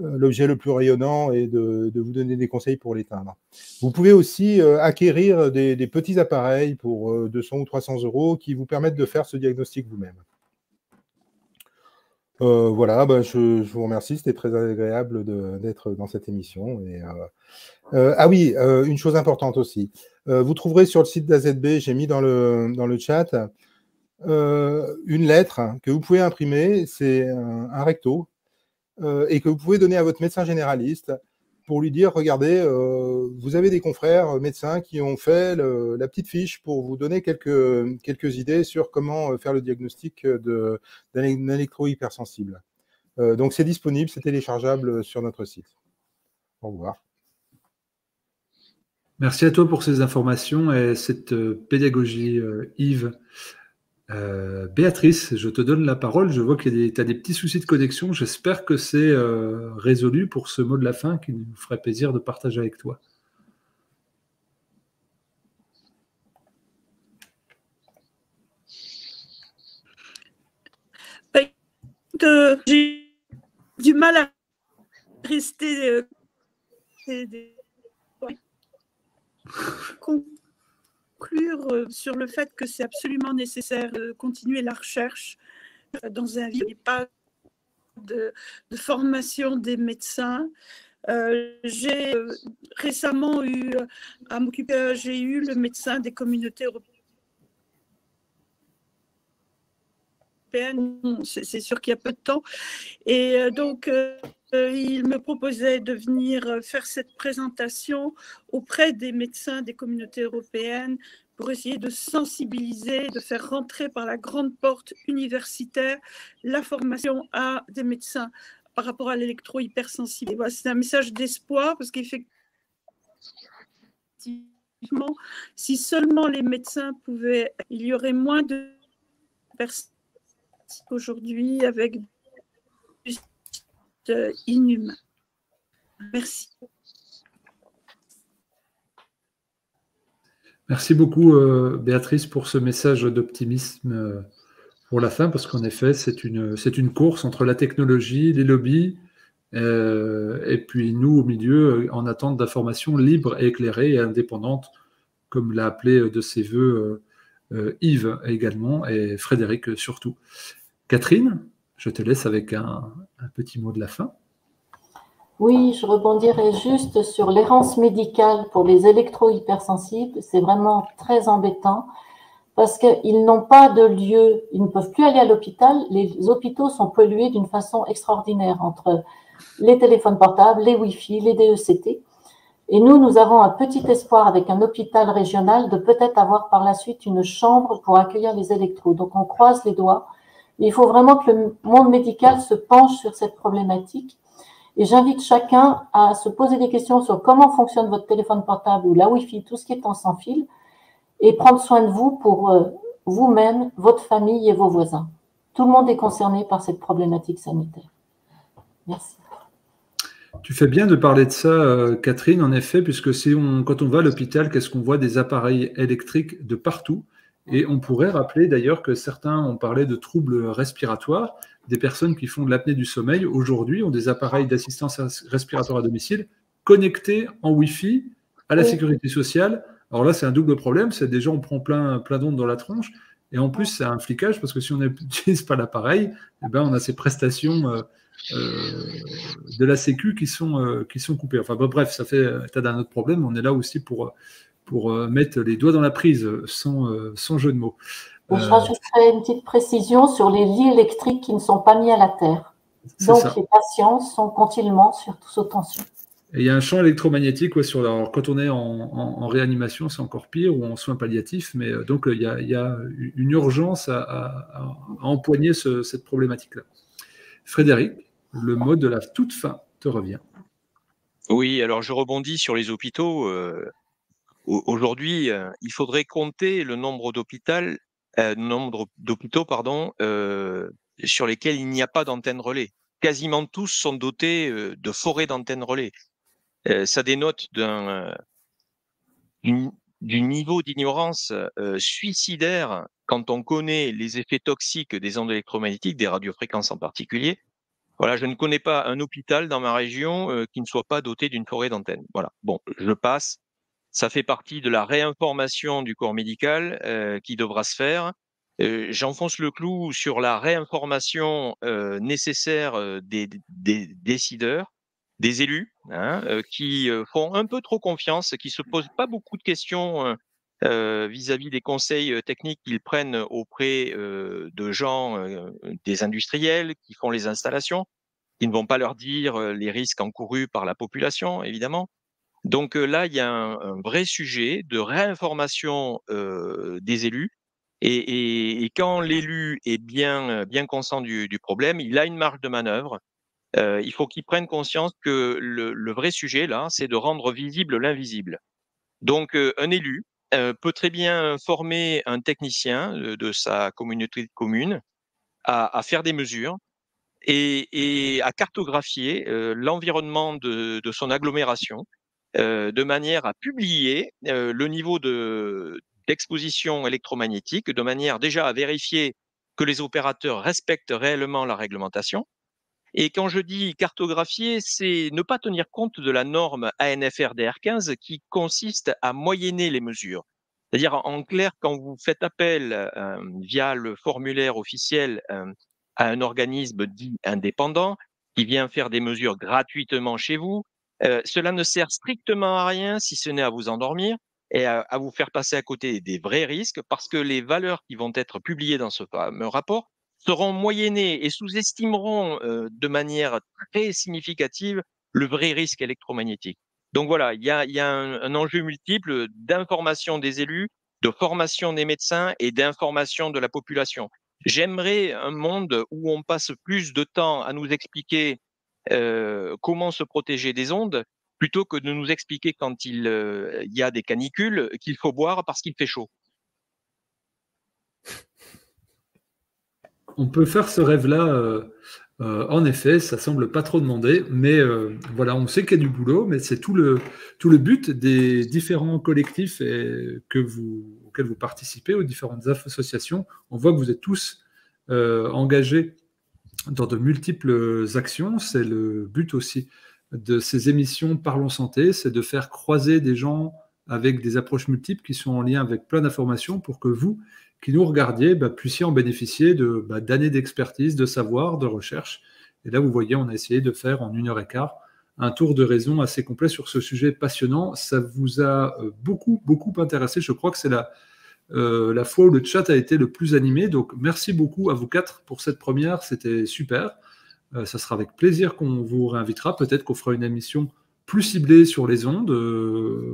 l'objet le plus rayonnant et de vous donner des conseils pour l'éteindre. Vous pouvez aussi acquérir des petits appareils pour 200 ou 300 € qui vous permettent de faire ce diagnostic vous-même. Voilà, je vous remercie, c'était très agréable d'être dans cette émission. Et, ah oui, une chose importante aussi. Vous trouverez sur le site d'AZB, j'ai mis dans le chat, une lettre que vous pouvez imprimer, c'est un recto, et que vous pouvez donner à votre médecin généraliste pour lui dire, regardez, vous avez des confrères médecins qui ont fait la petite fiche pour vous donner quelques idées sur comment faire le diagnostic d'un électro-hypersensible. Donc c'est disponible, c'est téléchargeable sur notre site. Au revoir. Merci à toi pour ces informations et cette pédagogie, Yves. Béatrice, je te donne la parole. Je vois que tu as des petits soucis de connexion. J'espère que c'est résolu pour ce mot de la fin qui nous ferait plaisir de partager avec toi. J'ai du mal à rester conclure sur le fait que c'est absolument nécessaire de continuer la recherche dans un livre. Il n'y a pas de formation des médecins. J'ai récemment eu à m'occuper, j'ai eu le médecin des communautés européennes. C'est sûr qu'il y a peu de temps. Et donc, il me proposait de venir faire cette présentation auprès des médecins des communautés européennes pour essayer de sensibiliser, de faire rentrer par la grande porte universitaire la formation à des médecins par rapport à l'électro-hypersensibilité. Voilà, c'est un message d'espoir parce qu'effectivement, si seulement les médecins pouvaient, il y aurait moins de personnes aujourd'hui avec inhumain. Merci. Merci beaucoup, Béatrice, pour ce message d'optimisme pour la fin, parce qu'en effet, c'est une course entre la technologie, les lobbies, et puis nous, au milieu, en attente d'informations libres et éclairées et indépendantes, comme l'a appelé de ses voeux Yves également, et Frédéric surtout. Catherine, je te laisse avec un petit mot de la fin. Oui, je rebondirai juste sur l'errance médicale pour les électro-hypersensibles. C'est vraiment très embêtant parce qu'ils n'ont pas de lieu, ils ne peuvent plus aller à l'hôpital. Les hôpitaux sont pollués d'une façon extraordinaire entre les téléphones portables, les Wi-Fi, les DECT. Et nous avons un petit espoir avec un hôpital régional de peut-être avoir par la suite une chambre pour accueillir les électros. Donc on croise les doigts. Il faut vraiment que le monde médical se penche sur cette problématique. Et j'invite chacun à se poser des questions sur comment fonctionne votre téléphone portable ou la Wi-Fi, tout ce qui est en sans fil, et prendre soin de vous pour vous-même, votre famille et vos voisins. Tout le monde est concerné par cette problématique sanitaire. Merci. Tu fais bien de parler de ça, Catherine, en effet, puisque quand on va à l'hôpital, qu'est-ce qu'on voit? Des appareils électriques de partout. Et on pourrait rappeler d'ailleurs que certains ont parlé de troubles respiratoires. Des personnes qui font de l'apnée du sommeil, aujourd'hui, ont des appareils d'assistance respiratoire à domicile connectés en Wi-Fi à la sécurité sociale. Alors là, c'est un double problème. C'est déjà, on prend plein d'ondes dans la tronche. Et en plus, c'est un flicage parce que si on n'utilise pas l'appareil, eh ben, on a ces prestations de la Sécu qui sont coupées. Enfin bref, ça fait état d'un autre problème. On est là aussi pour mettre les doigts dans la prise, sans jeu de mots. Je rajouterai une petite précision sur les lits électriques qui ne sont pas mis à la terre. Donc les patients sont continuellement sous tension. Et il y a un champ électromagnétique alors, quand on est en réanimation, c'est encore pire, ou en soins palliatifs, mais donc il y a une urgence à empoigner cette problématique-là. Frédéric, le mot de la toute fin te revient. Oui, alors je rebondis sur les hôpitaux. Aujourd'hui, il faudrait compter le nombre d'hôpitaux, sur lesquels il n'y a pas d'antenne relais. Quasiment tous sont dotés de forêts d'antennes relais. Ça dénote du niveau d'ignorance suicidaire quand on connaît les effets toxiques des ondes électromagnétiques, des radiofréquences en particulier. Voilà, je ne connais pas un hôpital dans ma région qui ne soit pas doté d'une forêt d'antennes. Voilà. Bon, je passe. Ça fait partie de la réinformation du corps médical qui devra se faire. J'enfonce le clou sur la réinformation nécessaire des décideurs, des élus, qui font un peu trop confiance, qui se posent pas beaucoup de questions vis-à-vis des conseils techniques qu'ils prennent auprès de gens, des industriels qui font les installations, qui ne vont pas leur dire les risques encourus par la population, évidemment. Donc là, il y a un vrai sujet de réinformation des élus. Et quand l'élu est bien conscient du problème, il a une marge de manœuvre. Il faut qu'il prenne conscience que le vrai sujet, là, c'est de rendre visible l'invisible. Donc un élu peut très bien former un technicien de sa communauté de communes à faire des mesures et à cartographier l'environnement de son agglomération de manière à publier le niveau d'exposition électromagnétique, de manière déjà à vérifier que les opérateurs respectent réellement la réglementation. Et quand je dis cartographier, c'est ne pas tenir compte de la norme ANFR-DR15 qui consiste à moyenner les mesures. C'est-à-dire, en clair, quand vous faites appel via le formulaire officiel à un organisme dit indépendant qui vient faire des mesures gratuitement chez vous, cela ne sert strictement à rien si ce n'est à vous endormir et à vous faire passer à côté des vrais risques parce que les valeurs qui vont être publiées dans ce fameux rapport seront moyennées et sous-estimeront de manière très significative le vrai risque électromagnétique. Donc voilà, il y a un enjeu multiple d'information des élus, de formation des médecins et d'information de la population. J'aimerais un monde où on passe plus de temps à nous expliquer comment se protéger des ondes plutôt que de nous expliquer quand il y a des canicules qu'il faut boire parce qu'il fait chaud. On peut faire ce rêve-là. En effet, ça semble pas trop demander, mais voilà, on sait qu'il y a du boulot, mais c'est tout le but des différents collectifs auxquels vous participez, aux différentes associations. On voit que vous êtes tous engagés dans de multiples actions. C'est le but aussi de ces émissions Parlons Santé, c'est de faire croiser des gens avec des approches multiples qui sont en lien avec plein d'informations pour que vous, qui nous regardiez, puissiez en bénéficier d'années d'expertise, de savoir, de recherche. Et là, vous voyez, on a essayé de faire en 1h15 un tour de raison assez complet sur ce sujet passionnant. Ça vous a beaucoup, beaucoup intéressé. Je crois que c'est la fois où le chat a été le plus animé. Donc, merci beaucoup à vous 4 pour cette première. C'était super. Ça sera avec plaisir qu'on vous réinvitera. Peut-être qu'on fera une émission plus ciblée sur les ondes.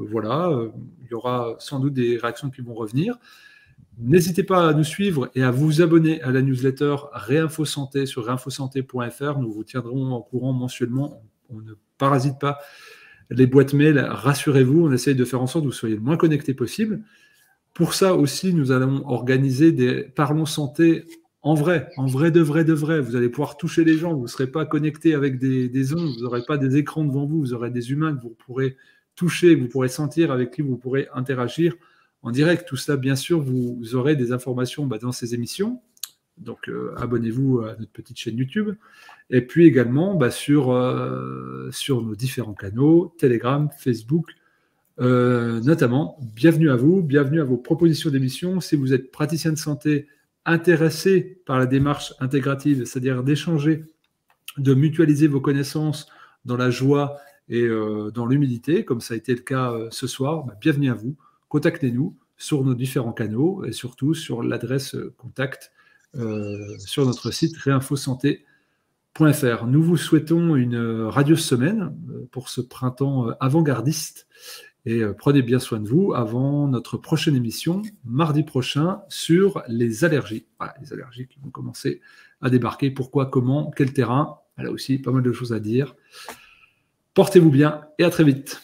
Voilà, il y aura sans doute des réactions qui vont revenir. N'hésitez pas à nous suivre et à vous abonner à la newsletter Réinfo Santé sur réinfosanté.fr. Nous vous tiendrons au courant mensuellement. On ne parasite pas les boîtes mail. Rassurez-vous, on essaye de faire en sorte que vous soyez le moins connectés possible. Pour ça aussi, nous allons organiser des Parlons Santé en vrai de vrai. Vous allez pouvoir toucher les gens. Vous ne serez pas connectés avec des ondes. Vous n'aurez pas des écrans devant vous. Vous aurez des humains que vous pourrez toucher, que vous pourrez sentir, avec qui vous pourrez interagir en direct. Tout ça, bien sûr, vous aurez des informations dans ces émissions. Donc, abonnez-vous à notre petite chaîne YouTube. Et puis également sur nos différents canaux, Telegram, Facebook, notamment. Bienvenue à vous, bienvenue à vos propositions d'émissions. Si vous êtes praticien de santé intéressé par la démarche intégrative, c'est-à-dire d'échanger, de mutualiser vos connaissances dans la joie et dans l'humilité, comme ça a été le cas ce soir, bienvenue à vous. Contactez-nous sur nos différents canaux et surtout sur l'adresse contact sur notre site réinfosanté.fr. Nous vous souhaitons une radieuse semaine pour ce printemps avant-gardiste et prenez bien soin de vous avant notre prochaine émission, mardi prochain, sur les allergies. Voilà, les allergies qui vont commencer à débarquer. Pourquoi, comment, quel terrain? Là aussi, pas mal de choses à dire. Portez-vous bien et à très vite.